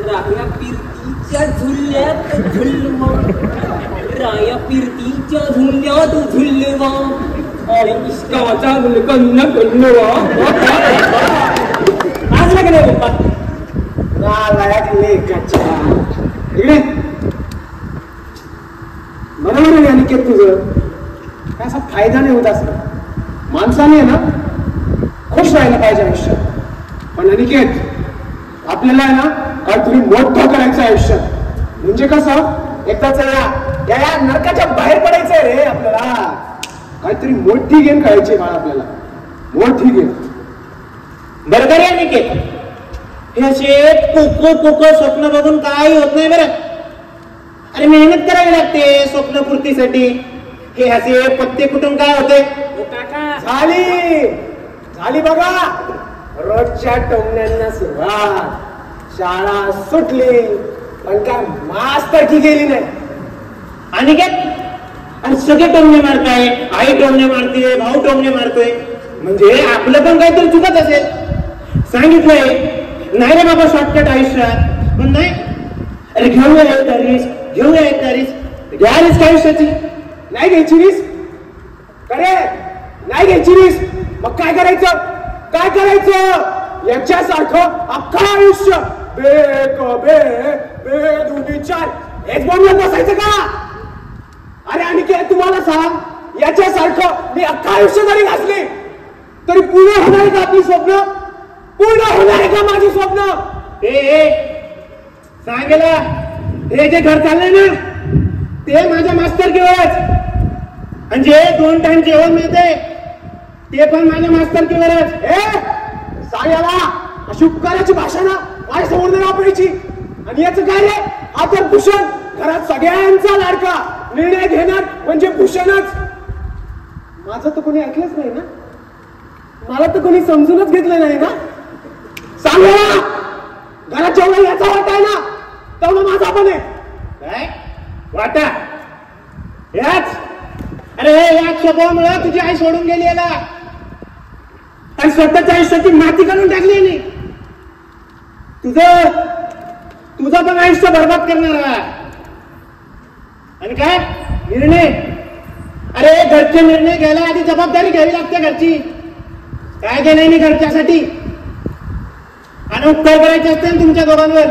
D: राया पिरतीच्या झुल्यात झुलवा, राया पिरतीच्या झुल्यात झुलवा आणि इष्टाचा मुलकन्न कल्लवा. आज का नाही पप्पा?
I: इकडे बरोबर आहे अनिकेत तुझं. काय असा फायदा नाही होत. असं माणसाने ना खुश राहायला पाहिजे आयुष्यात. पण अनिकेत आपल्याला आहे ना काहीतरी मोठं करायचं आयुष्यात. म्हणजे कसं, एकदाच या नरकाच्या बाहेर पडायचंय रे आपल्याला. काहीतरी मोठी गेम खेळायची बाळा आपल्याला, मोठी गेम.
F: बरोबर आहे अनिकेत. हे असे पोकळ स्वप्न बघून काय होत नाही बरं.
I: अरे मेहनत करावी लागते स्वप्नपूर्तीसाठी. हे असे पत्ते कुठून काय होते? झाली बघा रोजच्या टोमण्यांना सुरुवात. शाळा सुटली पण काय मास्तर की गेली नाही. आणि काय आणि सगळे टोमणे मारताय. आई टोमणे मारते, भाऊ टोमणे मारतोय. म्हणजे आपलं पण काहीतरी चुकत असेल. सांगितलंय नाही रे बाबा शॉर्टकट आयुष्यात. पण नाही. अरे घेऊया एकदा रिस्क, घेऊया एकदा रिस्क. घ्या रिस्क आयुष्याची. नाही घ्यायची रिस्क. अरे नाही घ्यायची रिस्क. मग काय करायचं? काय करायचं? याच्यासारखं अख्खं आयुष्य बे चार हेच बोलून बसायचं का? अरे आणि काय तुम्हाला सांग, याच्यासारखं मी अख्खं आयुष्य जरी घासले तरी पूर्ण होणार का आपली स्वप्न? पूर्ण होणार का माझी स्वप्न? सांगेला हे जे घर चाललंय ना ते माझ्या मास्तर किंवाच. आणि जे 2 टाइम जेवण मिळते ते पण माझ्या मास्तर किंवाच. सांगायला अशी उपकाराची भाषा ना माझ्या समोर नाही वापरायची. आणि याचं काय रे? हा तर भूषण, घरात सगळ्यांचा लाडका, निर्णय घेणार म्हणजे भूषणच. माझं तर कोणी ऐकलंच नाही ना. मला तर कोणी समजूनच घेतलं नाही ना. सांगा घरात जेवढा याचा वाटा आहे ना तेवढा माझा पण आहे. काय वाटा? याच अरे याच स्वभावामुळे तुझी आई सोडून गेली याला आणि स्वतःच्या आयुष्याची माती करून टाकली नाही. तुझं पण आयुष्य बरबाद करणार. आणि काय निर्णय? अरे घरचे निर्णय घ्यायला आधी जबाबदारी घ्यावी लागते घरची. काय केलं नाही घरच्यासाठी. आणि उपकार करायचे असते ना तुमच्या दोघांवर.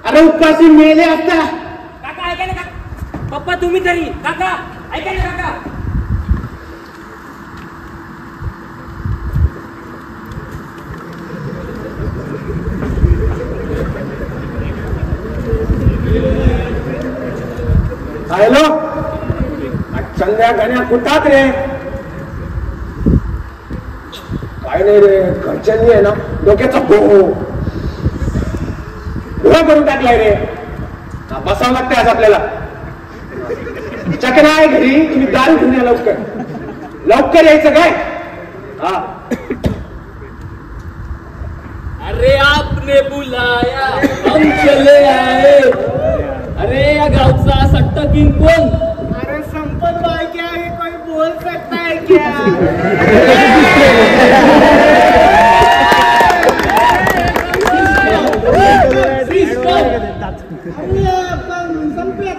I: अरे उपवासी मेले असता.
D: काका ऐका ना पप्पा तुम्ही तरी. काका ऐका ना काका.
I: हॅलो चंद्या गाण्या कुठात रे? काय नाही रे, घरच्यांनी आहे ना डोक्याचा गोळा करून टाकलाय रे. बसावं लागतंय आज आपल्याला. चकना आहे घरी, तुम्ही दारू घेऊन या लवकर. लवकर यायचं काय? हा.
D: अरे आपने बुलाया हम चले आए. अरे या गावचा सट्टा किंग कोण?
F: अरे संपत भाई क्या है, कोई बोल सकता है क्या?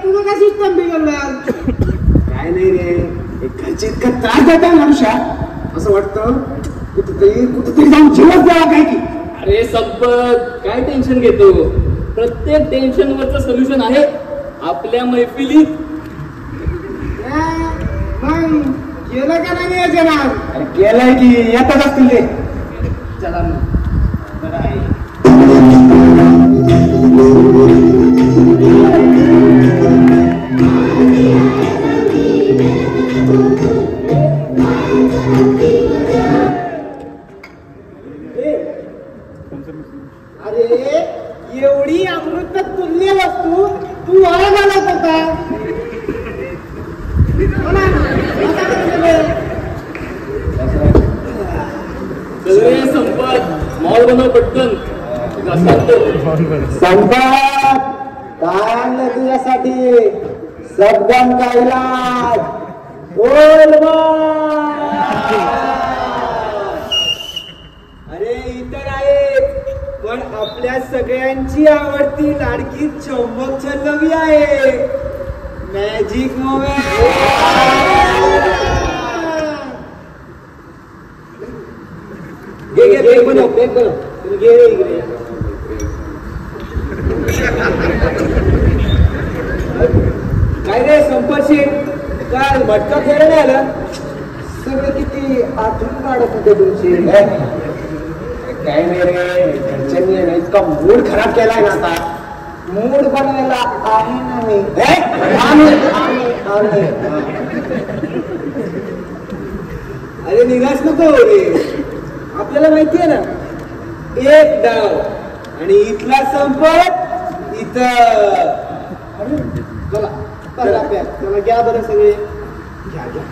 F: तुझं काय सिस्टम बिघडलं?
I: काय नाही रे, घरचे इतका त्रास देतात मनुष्या असं वाटतं कुठेतरी जाऊन जीवच द्यावा काय की.
D: अरे संपत काय टेन्शन घेतो? प्रत्येक टेन्शन वरचं सोल्युशन आहे आपल्या मैफिलीत.
F: मग केलं का नाही याच्या नाव?
I: अरे केलंय की येतच असतील ते.
F: चला मग बरं आहे. अरे एवढी अमृत तुल्य वस्तू तू वाया घालत होता.
D: संपत मॉल बनव पटकन.
I: संपत काय आणलं तुझ्यासाठी? सबदम का इलाज. बोल
F: अरे इतर आहेत पण आपल्या सगळ्यांची आवडती लाडकी चम्मक छल्लवी आहे. Magic mobile.
I: बेग बनव, बेग बनव.
F: घे रे इकडे. काय रे संपर्शी काल मटका खेळ नाही आला? सगळे किती आठवण काढत होते तुमची.
I: काय नाही रे, घरच्यांनी आहे ना इतका मूड खराब केलाय ना आता.
F: मूड बनवायला आहे ना मी. अरे निराश नको रे, आपल्याला माहितीये ना एक डाव आणि इथला संपत इथं.
I: चला चला प्या चला घ्या बरं सगळे घ्या घ्या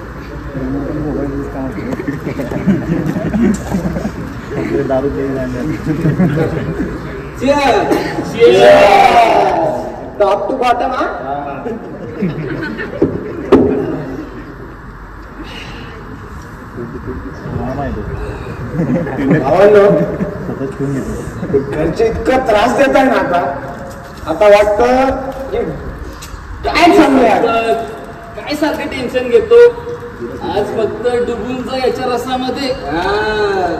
B: दारू
I: टॉप टू बॉटम हा घरचे इतका त्रास देत आहे ना आता वाटतं काय चाललंय
D: काय सारखं टेन्शन घेतो आज फक्त डुबून जा याच्या रसामध्ये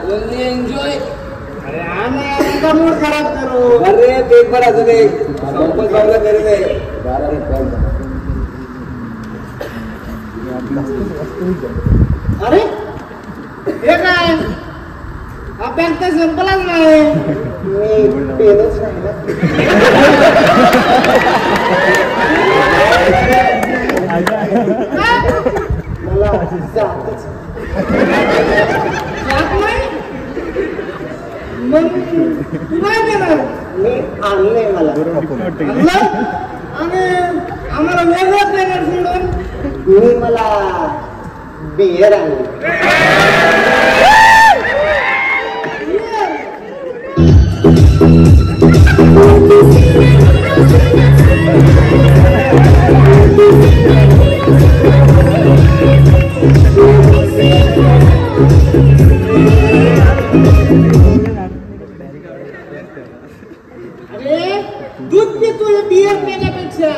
D: ओनली एन्जॉय
I: अरे आम्ही मूड खराब करू
F: अरे पेपर अजून एक संपत चांगलं करीत आहे
I: अरे हे काय हा पॅक तर संपलाच नाही मी पेनच नाही ना मला जातच जात नाही मग तू काय केलं मी आणलंय मला आणलं आणि आम्हाला वेगळं प्लॅनेट सोडून मी मला बियर आणली अरे दूध पितो हे बियर पिण्यापेक्षा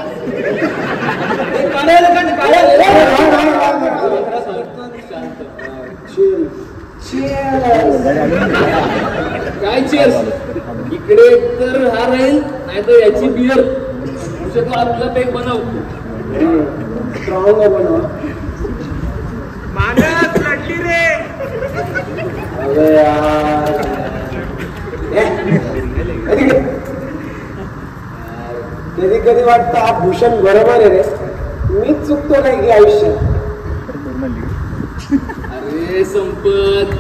D: काय चेअर्स इकडे तर हा राहील नाही तर याची बियर तू आपला पेक बनव
I: स्ट्रॉंग बनव
F: मागत लढली रे
I: अरे यार कधी कधी वाटतं हा भूषण बरोबर आहे रे मीच चुकतो नाही की आयुष्यात
D: अरे संपत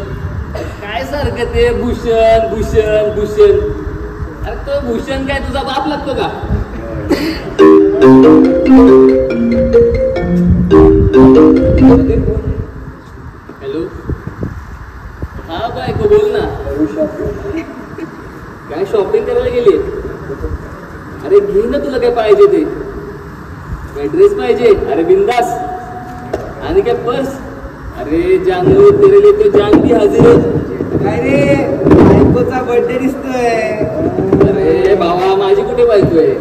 D: काय सारखं ते भूषण भूषण भूषण अरे तो भूषण काय तुझा बाप लागतो का हॅलो हा बायको बोल ना काय शॉपिंग करायला गेली अरे घे ना तुला काय पाहिजे ते काय ड्रेस पाहिजे अरे बिंदास आणि काय पर्स अरे जानू तेरे लिए तो जान भी हाजिर है
F: काय रे बायकोचा बर्थडे दिसतोय
D: अरे भावा माझी कुठे बायको आहे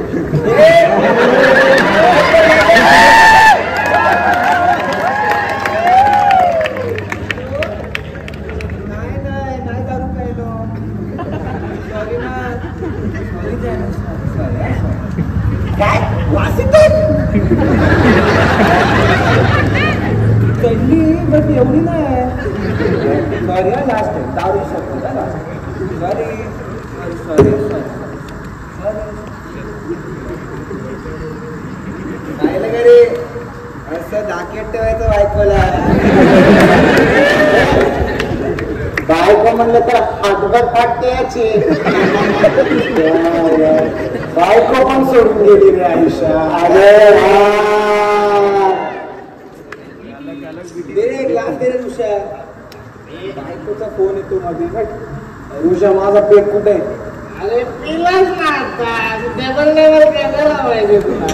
F: नाही दारू प्यायलो सॉरी ना
I: काय वासित
F: कळली बट एवढी नाही सॉरी हा लास्ट आहे दारू शकतो ना लास्ट सॉरी सॉरी काय लगा रे असं दाकेट ठेवायचं बायकोला
I: बायको म्हणलं तर हातभर फाटते याची बायको पण सोडून गेली रे आयुष्यात अरे
F: दे रे ग्लास दे रे ऋषा बायकोचा फोन येतो मध्ये
I: ऋषा माझा पेट कुठे
F: अरे पिलाच ना आता डबल लेवल काय लावायचे तुला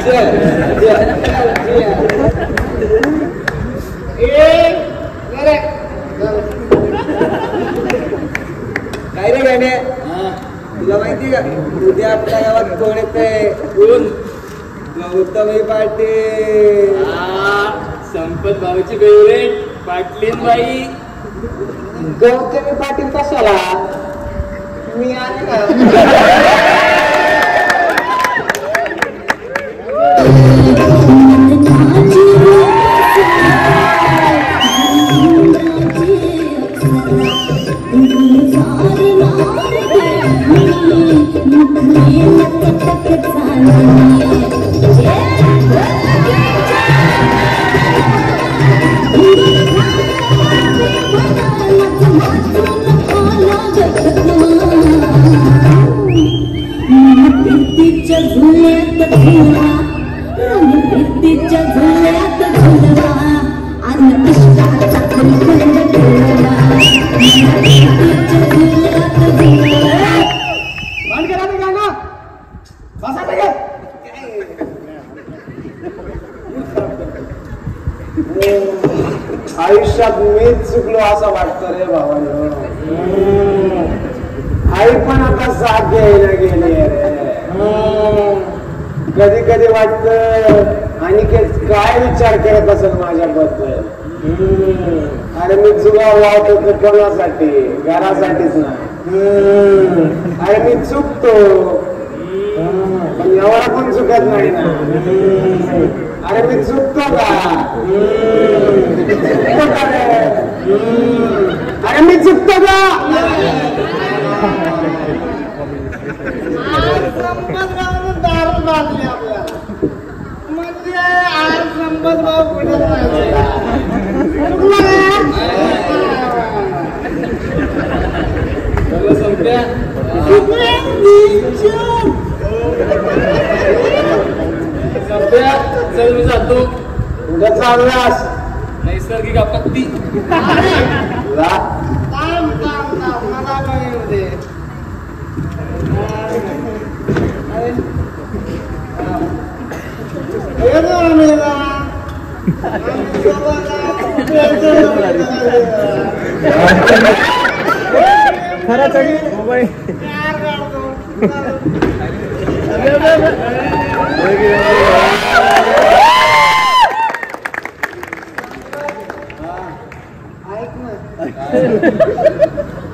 F: काय रे गाणे तुला माहिती का उद्या आपल्या गावात कोण येते कोण गौतमी पाटील
D: संपत भाऊची फेवरेट पाटलीन बाई
I: गौतमी पाटील कशाला
F: मी आले ना
C: झुल्यात
E: कीर्तीच्या झुल्यात झुलवा आणि इष्टाचा खंड ठेवला कीर्तीच्या झुल्यात झुलवा.
I: बंद करा ते गाणं. बसा तिथे. आयुष्यात मीच चुकलो असं वाटतं रे भावानो. आई पण आता साथ द्यायला गेली रे. कधी कधी वाटत अनिकेत काय विचार करत असेल माझ्याबद्दल. अरे मी जुगाव लावत होतो कोणासाठी, घरासाठीच नाही. अरे मी चुकतो पण एवढा पण चुकत नाही ना. अरे मी चुकतो का? चुकतो का रे? अरे मी चुकतो का?
F: दारू बांधली आपल्याला म्हणजे आज संपतभाऊ कुठे
D: चल मी जातो.
I: उद्या चाललास
D: नैसर्गिक आपत्ती.
I: जा.
F: मला पण येऊ दे.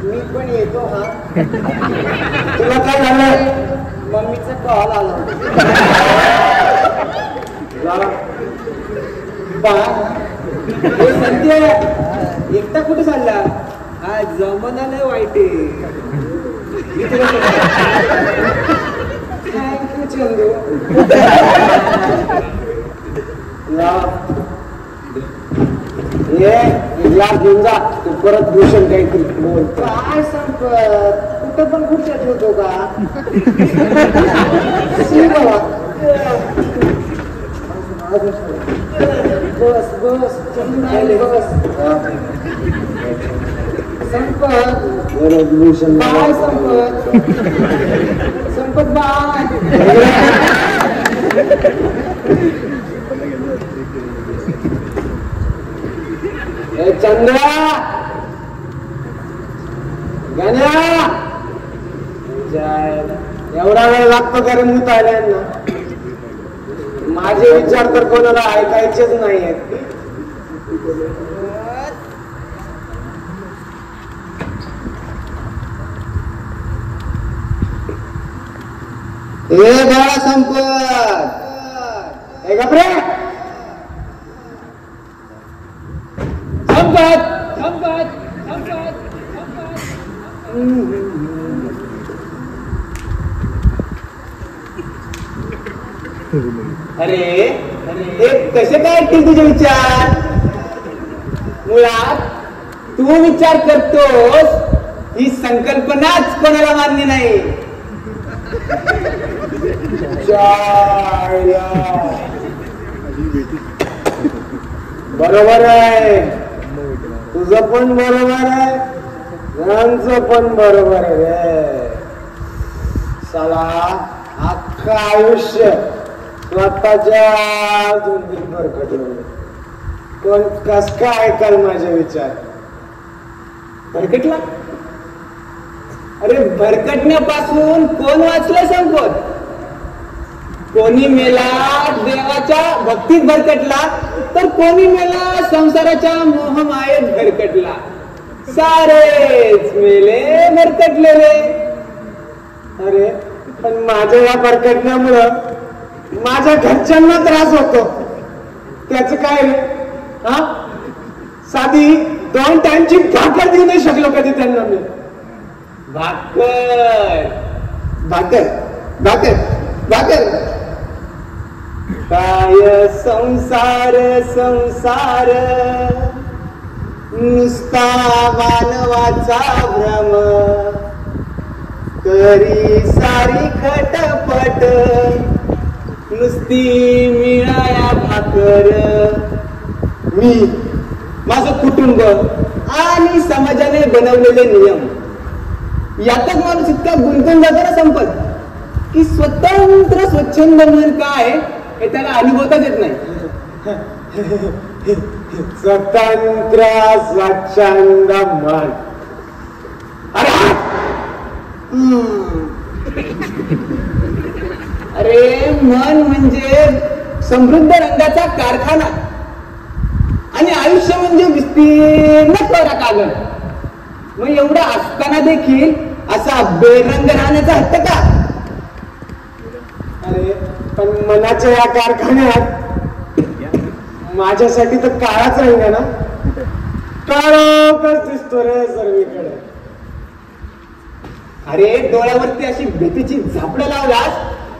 I: मी पण येतो. हा तुला काय झालं? मम्मीचा कॉल आला. एकटा कुठे चालला? आज जमाना नाही वाईट आहे. थँक्यू चंदू. ये ग्लास घेऊन जा. तू परत भूषण काहीतरी बोल. काय संपत कुठं पण खुर्च्या ठेवतो का? बस बस बस. संपत भूषण बाय. संपत संपत बाय. चंद्रा गाण्या एवढा वेळ लागतो का रे मुतायला ना? माझे विचार तर कोणाला ऐकायचेच नाहीयेत. हे बाळा संपत. हे गप्रे. संपत संपत संपत. अरे हे कसे काय ऐकतील तुझे विचार? मुळात तू विचार करतोस ही संकल्पनाच कोणाला मान्य नाही. बरोबर आहे. तुझं पण बरोबर आहे. यांचं पण बरोबर आहे रे. साला अख्खं आयुष्य स्वतःच्या धुंदीत भरकटलं. कोण कस काय ऐकाल माझे विचार? भरकटला? अरे भरकटण्यापासून कोण वाचलं संपत? कोणी मेला देवाच्या भक्तीत भरकटला तर कोणी मेला संसाराच्या मोहमायेत भरकटला. सारेच मेले भरकटलेले. अरे पण माझ्या या भरकटण्यामुळं माझ्या घरच्यांना त्रास होतो. त्याच काय रे? हा साधी 2 टाइमची भाकर देऊ नाही शकलो कधी त्यांना मी. भाकर भाकर भाकर भाकर. काय संसार संसार नुसता मानवाचा भ्रम. करी सारी खटपट
F: नुसती मिळाया भाकर. मी, माझं कुटुंब आणि समाजाने बनवलेले नियम यातच माणूस इतका गुंतून जातो ना संपत की स्वतंत्र स्वच्छंद मन काय हे त्याला अनुभवताच येत नाही.
I: स्वतंत्र स्वच्छंद मन.
F: अरे मन म्हणजे समृद्ध रंगाचा कारखाना आणि आयुष्य म्हणजे विस्तीर्ण कोरा कागद. मग एवढा असताना देखील असा बेरंग राहण्याचा हट्ट का?
I: अरे पण मनाच्या या कारखान्यात माझ्यासाठी तर काळाच रंग आहे ना. काळोखच दिसतो रे सर्वीकडे.
F: अरे डोळ्यावरती अशी भीतीची झापडं लावलास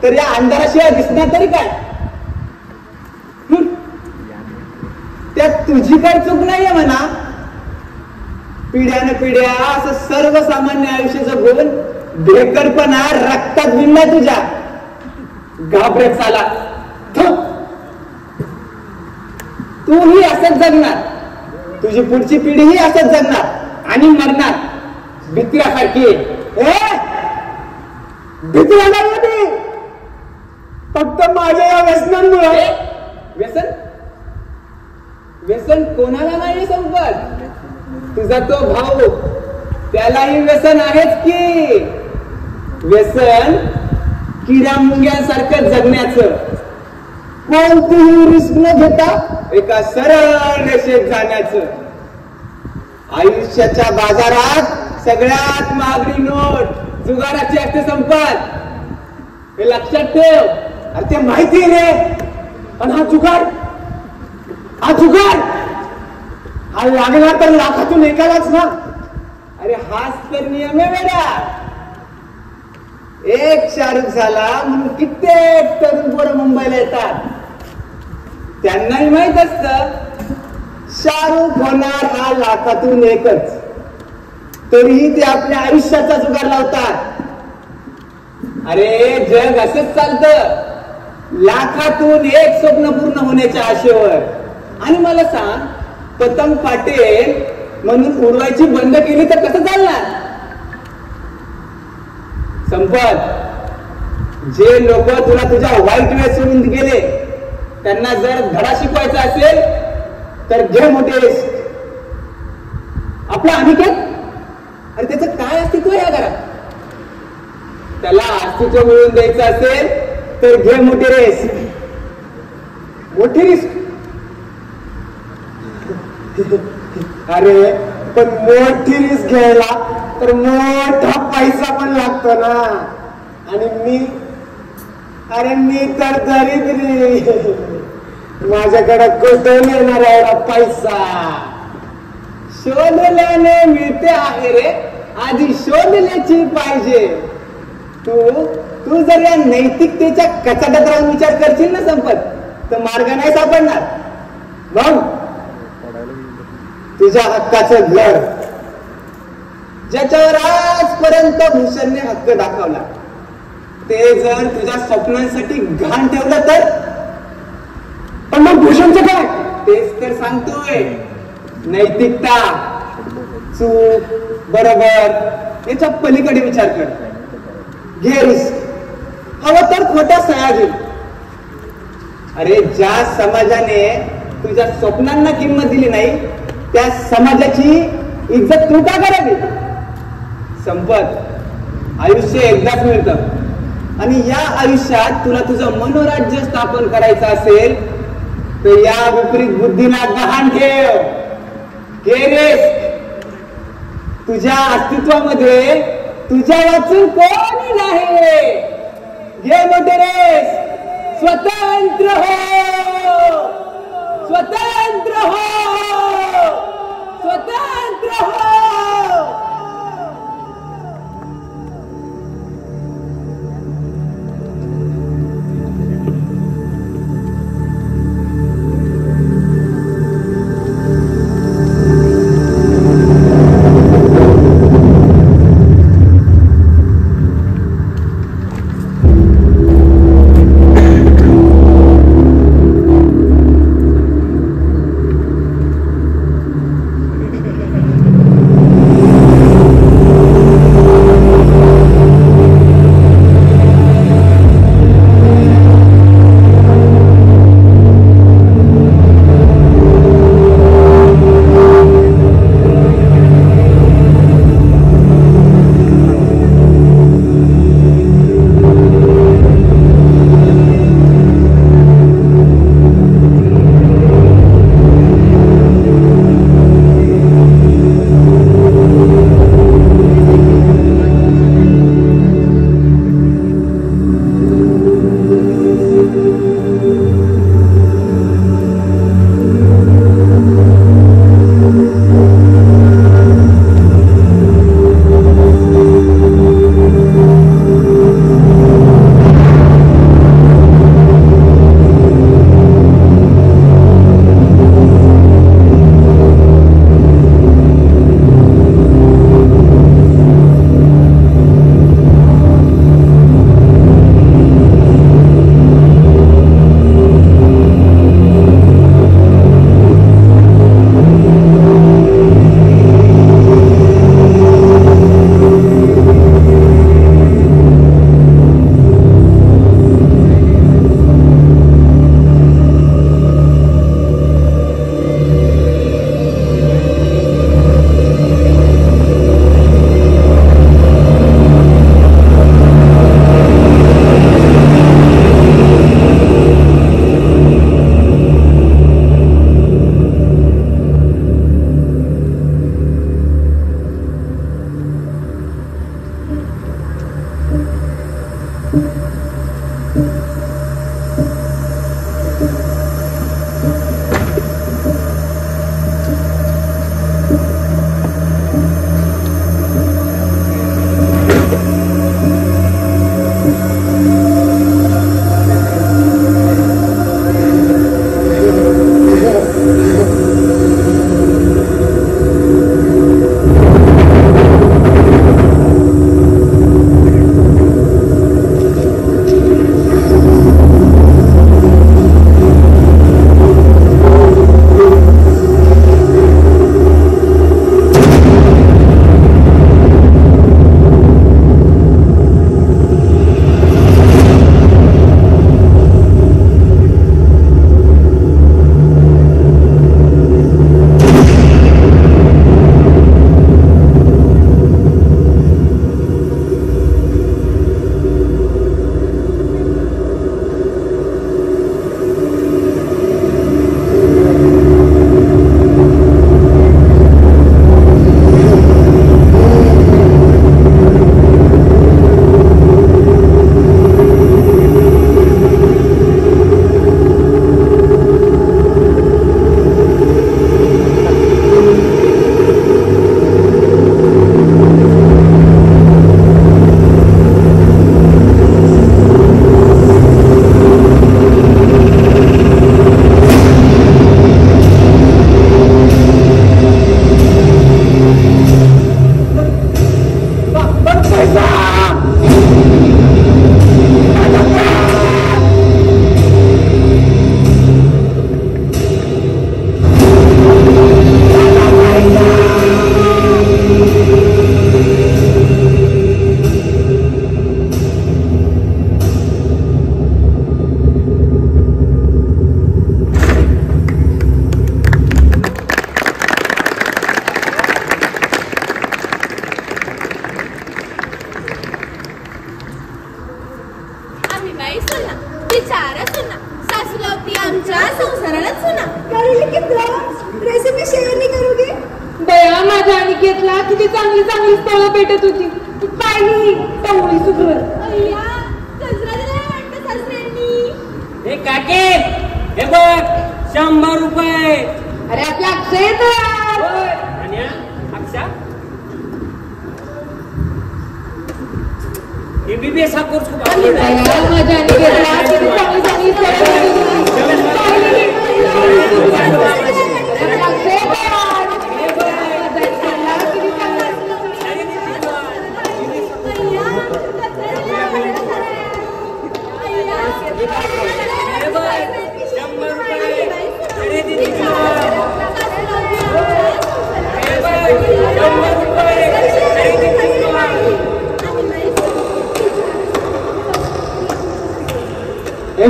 F: तर या अंधाराशिवाय दिसणार तरी काय? त्यात तुझी काय चूक नाहीये म्हणा. पिढ्यान पिढ्या असं सर्वसामान्य आयुष्य जगून भेकडपणा रक्तात भिनला तुझ्या. घाबरत चाला. तूही असंच जगणार, तुझी पुढची पिढीही असंच जगणार आणि मरणार भित्र्यासारखी.
I: भीती वाटत होती फक्त माझ्या या व्यसनांमुळे.
F: व्यसन? व्यसन कोणाला नाही संपत. तुझा तो भाऊ त्यालाही व्यसन आहेच की. व्यसन किड्या मुंग्यांसारखं जगण्याचं, कोणतीही रिस्क न घेता एका सरळ रेषेत जाण्याचं. आयुष्याच्या बाजारात सगळ्यात महागडी नोट जुगाराची असते संपत. हे लक्षात ठेव.
I: अरे ते माहिती रे, पण हा जुगार, हा जुगार हा लागला तर लाखातून एकालाच ना.
F: अरे हाच तर नियम आहे बेटा. एक शाहरुख झाला म्हणून कित्येक तरुण पोरं मुंबईला येतात. त्यांनाही माहित असत शाहरुख होणार हा लाखातून एकच, तरीही ते आपल्या आयुष्याचा जुगार लावतात. अरे जग असंच चालतं, लाखातून एक स्वप्न पूर्ण होण्याच्या आशेवर. आणि मला सांग, पतंग फाटेल म्हणून उडवायची बंद केली तर कसं चालणार? संपत, जे लोक तुला तुझ्या वाईट वेळ सोडून गेले त्यांना जर धडा शिकवायचा असेल तर घे मोठे रिस्क. आपला अनिकेत, अरे त्याचं काय अस्तित्व या घरात? त्याला अस्तित्व मिळवून द्यायचं असेल तर घे मोठी रेस.
I: मोठी रिस्क. अरे पण मोठी रिस्क घ्यायला तर मोठा पैसा पण लागतो ना. आणि मी तर दरिद्री, माझ्याकडे कुठून येणार एवढा पैसा?
F: शोधल्याने मिळते आहे रे, आधी शोधल्याची पाहिजे. तू जर या नैतिकतेच्या कचाट्यात राहून विचार करशील ना संपत, तर मार्ग नाही सापडणार.
I: मग
F: तुझ्या हक्काचं घर, ज्याच्यावर आजपर्यंत भूषणने हक्क दाखवला, ते जर तुझ्या स्वप्नांसाठी घाण ठेवलं तर?
I: पण मग भूषणचं काय?
F: तेच तर सांगतोय. नैतिकता, चूक, बरोबर याच्या पलीकडे विचार कर. घे रिस्क, हवं तर खोट्या सह्या घे. अरे ज्या समाजाने तुझ्या स्वप्नांना किंमत दिली नाही त्या समाजाची इज्जत तू का करावी? संपत, आयुष्य एकदाच मिळतं आणि या आयुष्यात तुला तुझं मनोराज्य स्थापन करायचं असेल तर या विपरीत बुद्धीला गहाण ठेव. घे रिस्क. तुझ्या अस्तित्वामध्ये तुझ्या वाचून कोणी नाही. घे मोठे रेस. स्वतंत्र हो, स्वतंत्र हो, स्वतंत्र हो.
C: सुना बिचारा सुना सासू लावती आमच्या संसाराला सुना
E: रेसिपी शेअर नाही करूगे
C: बया माझ्या अनिकेतला किती चांगली चांगली स्थळं भेटत होती पाहिली टवळी सुकर अय्या गजरा दिलाय वाटतं सासऱ्यांनी
D: हे काके हे बघ 100 रुपये
E: अरे आपल्या अक्षय
D: आणि अक्षा MBBS हा कोर्स खूप आवडला
C: माझ्या अनिकेतला किती चांगली चांगली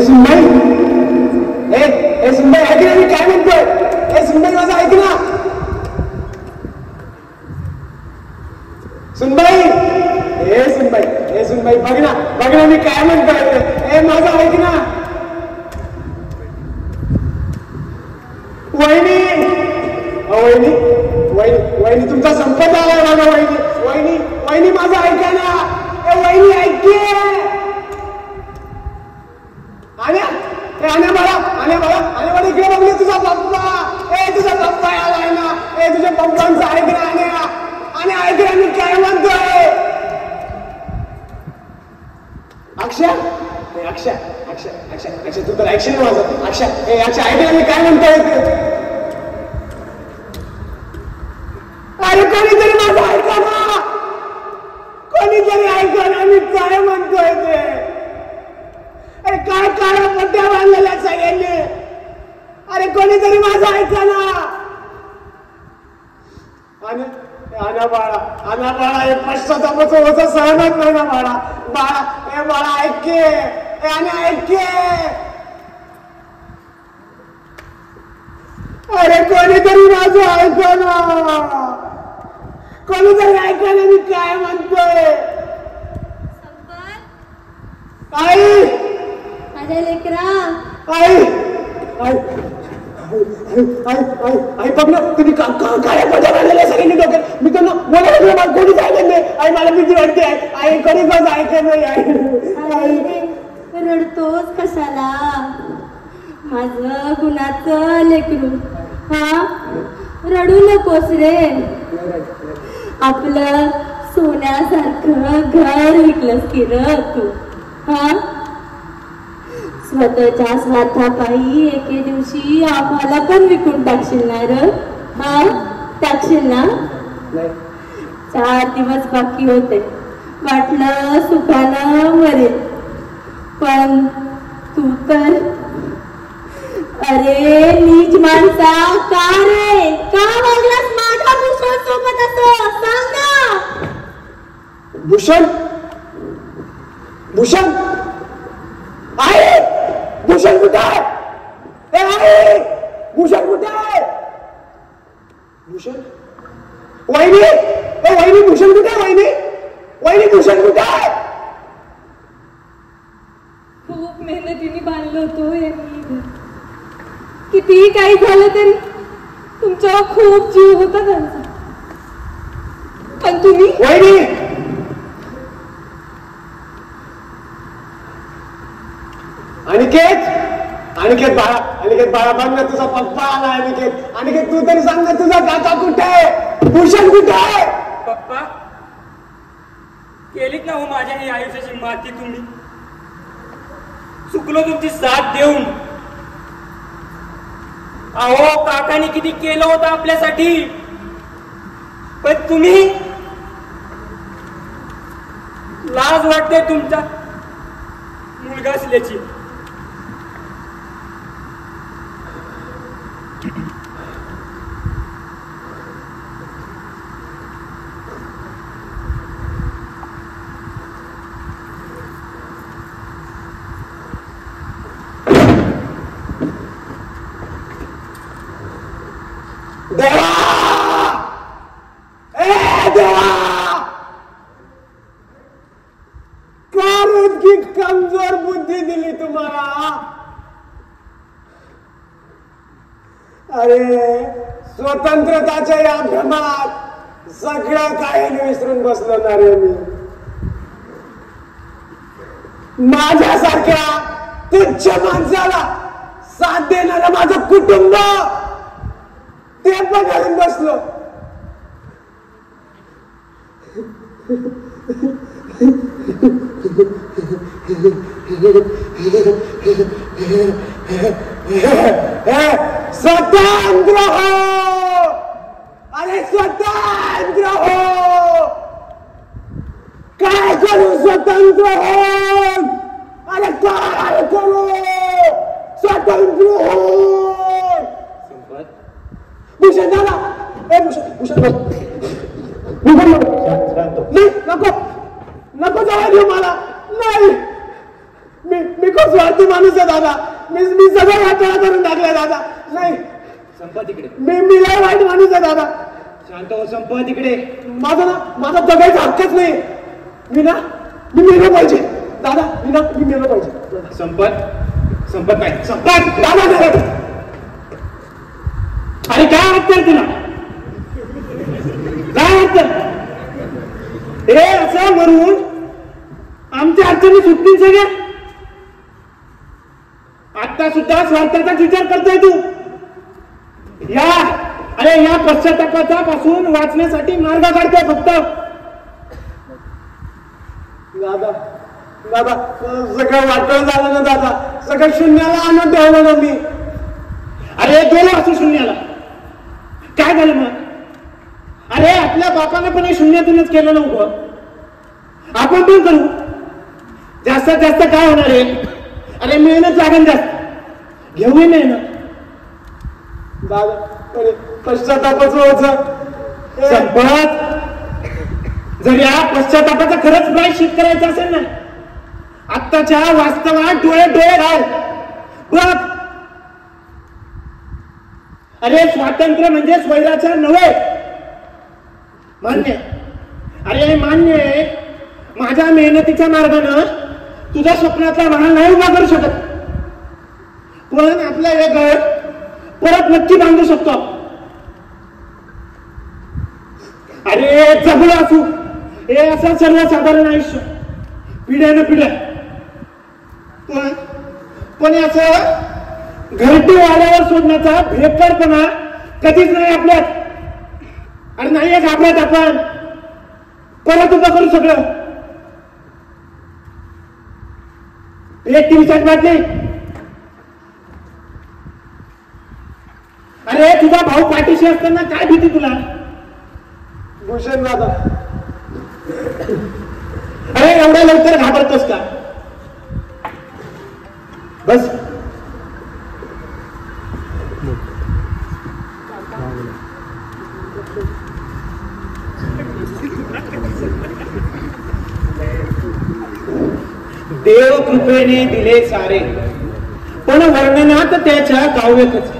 I: सुनबाई सुनबाई ऐक ना मी काय म्हणतोय सुनबाई माझं ऐक ना सुनबाई सुनबाई बघ ना मी काय म्हणतोय माझं ऐक ना वहिनी तुमचा संपत आलाय माझा वहिनी माझं ऐका ना वहिनी ऐके आण्या बाळा इकडे बघले तुझा पप्पा आलाय ना तुझ्या पप्पांचं ऐक ना आणि ऐक ना मी काय म्हणतोय अक्षय तू तर ऐकशील ना माझं अक्षय ऐक ना मी काय म्हणतोय अरे कोणीतरी माझं ऐका ना मी काय म्हणतोय ते काय काळ्या पट्ट्या बांधलेल्या सगळ्यांनी अरे कोणीतरी माझं ऐका ना आना बाळा हे पश्चातापाचं होतं सहनच नाही ना बाळा ऐके अरे कोणीतरी माझं ऐका ना मी काय म्हणतोय आई
C: माझ्या लेकरा
I: आई बघ ना तुम्ही काय मजा बांधलेल्या सगळ्यांनी डोक्यात मी त्यांना बोलायला कोणी जायला नाही आई मला भीती वाटते आई कधी बस ऐकत नाही आई
C: रडतोस कशाला माझं गुणाचं लेकरू हा रडू नकोस रे आपलं सोन्यासारखं घर विकलंस की र तू हा स्वतःच्या स्वार्थापायी एके दिवशी आम्हाला पण विकून टाकशील ना र हा टाकशील ना 4 दिवस बाकी होते वाटलं सुखानं मरेल पण तू तर अरे नीच माणसा का वागलास माझ्या भूषण सोबत असं सांग ना
I: भूषण भूषण कुठे आहे भूषण कुठे आहे वहिनी भूषण कुठे आहे वहिनी भूषण कुठे आहे
C: खूप मेहनतीने बांधलं होतो यांनी कितीही काही झालं तरी तुमच्यावर खूप जीव होता त्यांचा पण तुम्ही
I: वहिनी अनिकेत बाळा बघ ना तुझा पप्पा आला अनिकेत तू तरी सांग ना तुझा काका कुठे आहे भूषण कुठे आहे
D: पप्पा केलीत ना हो माझ्या ही आयुष्याची माती तुम्ही चुकलो तुमची साथ देऊन अहो काकाने किती केलं होतं आपल्यासाठी पण तुम्ही लाज वाटते तुमचा मुलगा असल्याची
I: कमजोर बुद्धी दिली अरे स्वतंत्रताच्या या भ्रमात सगळं काही विसरून बसलो ना रे मी. माझ्यासारख्या तुच्छ माणसाला साथ देणारं माझं कुटुंब ते पण घालून बसलो. स्वतंत्र हो, अरे स्वतंत्र हो, काय करू स्वतंत्र हो, अरे काय करू स्वतंत्र हो. भूषण दादा, ए भूषण नाही, नको नको जाऊ देऊ मला. नाही, मी खूप स्वार्थी माणूस आहे दादा. मी सगळं वाटोळा करून टाकलाय दादा. नाही
D: संपत इकडे.
I: मी लय वाईट माणूस आहे दादा.
D: शांत हो, संपत इकडे.
I: माझा जगायचा हक्कच नाही. मी मेलो पाहिजे दादा. मी मेलो पाहिजे.
D: संपत नाही. संपत
I: दादा.
D: अरे काय वाटतं तुला? काय वाटतं? हे असं म्हणून आमच्या अडचणी सुटतील सगळ्या. आता सुद्धा स्वार्थाचा विचार करतोय तू. या पश्चातापाचा पासून वाचण्यासाठी मार्ग काढतोय फक्त.
I: दादा सगळं वाटण झालं ना दादा. सगळं शून्याला आणून ठेवलं ना मी.
D: अरे गेलं असं शून्याला. काय झालं मग? अरे आपल्या बापानं पण हे शून्यातूनच केलं नव्हतं. आपण पण करू. जास्तीत जास्त काय होणार आहे? अरे मेहनत लागेल जास्त. घेऊया मेहनत.
I: दादा पश्चातापच होत
D: संपत. जर या पश्चातापाचा खरंच प्रायश्चित करायचं असेल ना, आत्ताच्या वास्तवात डोळे घाल बघ. अरे स्वातंत्र्य म्हणजे स्वैराचार नव्हे. मान्य. अरे मान्य आहे, माझ्या मेहनतीच्या मार्गानं तुझ्या स्वप्नातला महाल नाही उभा करू शकत, पण आपलं हे घर परत नक्की बांधू शकतो. अरे जगलो असू हे असं सर्वसाधारण आयुष्य पिढ्यानं पिढ्या. पण याचं घरटी वाड्यावर सोडण्याचा भेदकारपणा कधीच नाही आपल्यात. अरे नाही घाबरत आपण. परत उभं करू सगळं. एक टीव्हीच्याच बातमी. अरे तुझा भाऊ पाठीशी असताना काय भीती तुला?
I: भूषण दादा.
D: अरे एवढ्या लवकर घाबरतोस का? बस. देव कृपेने दिले सारे, पण वर्णनात त्याच्या काव्यकच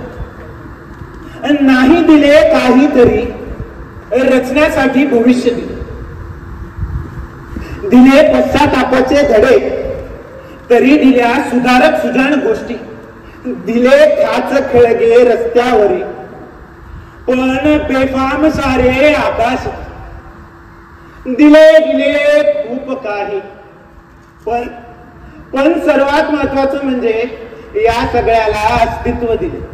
D: नाही दिले काहीतरी रचण्यासाठी भविष्य दिले. दिले पश्चातापाचे धडे तरी दिल्या सुधारक सुजाण गोष्टी. दिले खाच खेळगे रस्त्यावरी पण बेफाम सारे आकाश. दिले खूप काही, पण सर्वात महत्वाचं म्हणजे या सगळ्याला अस्तित्व दिले.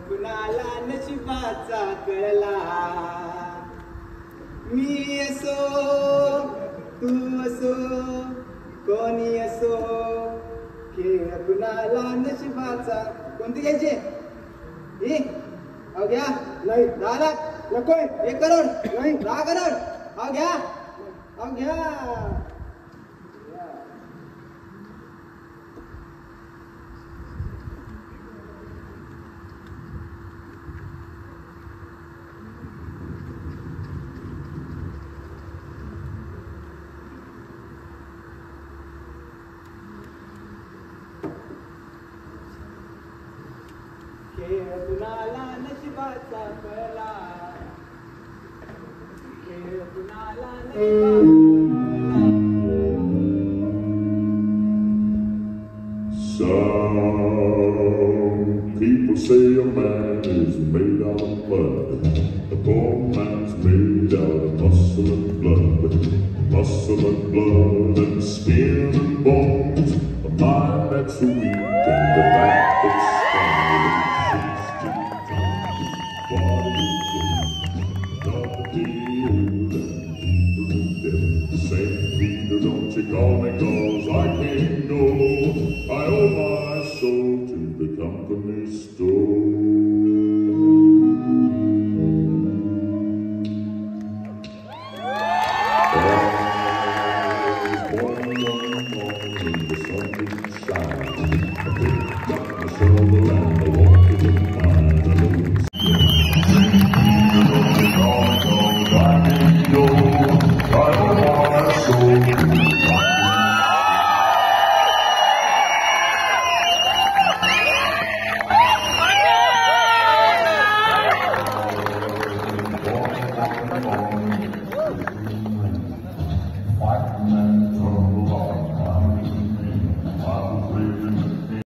F: कुणाला नशिबाचा कळला, मी असो तू असो कोणी असो खेळ कुणाला नशिबाचा. कोणती घ्यायची? ही अहो घ्या.
I: नाही
F: 10 लाख
I: नकोय.
F: 1 करोड
I: नाही
F: 10 करोड अहो घ्या अहो घ्या. खेळ कुणाला नशिबाचा कळला. खेळ कुणाला
H: Some people say a man is made out of mud. A poor man's made out of muscle and blood. Muscle and blood and skin and bones. A mind that's weak and a back that's strong.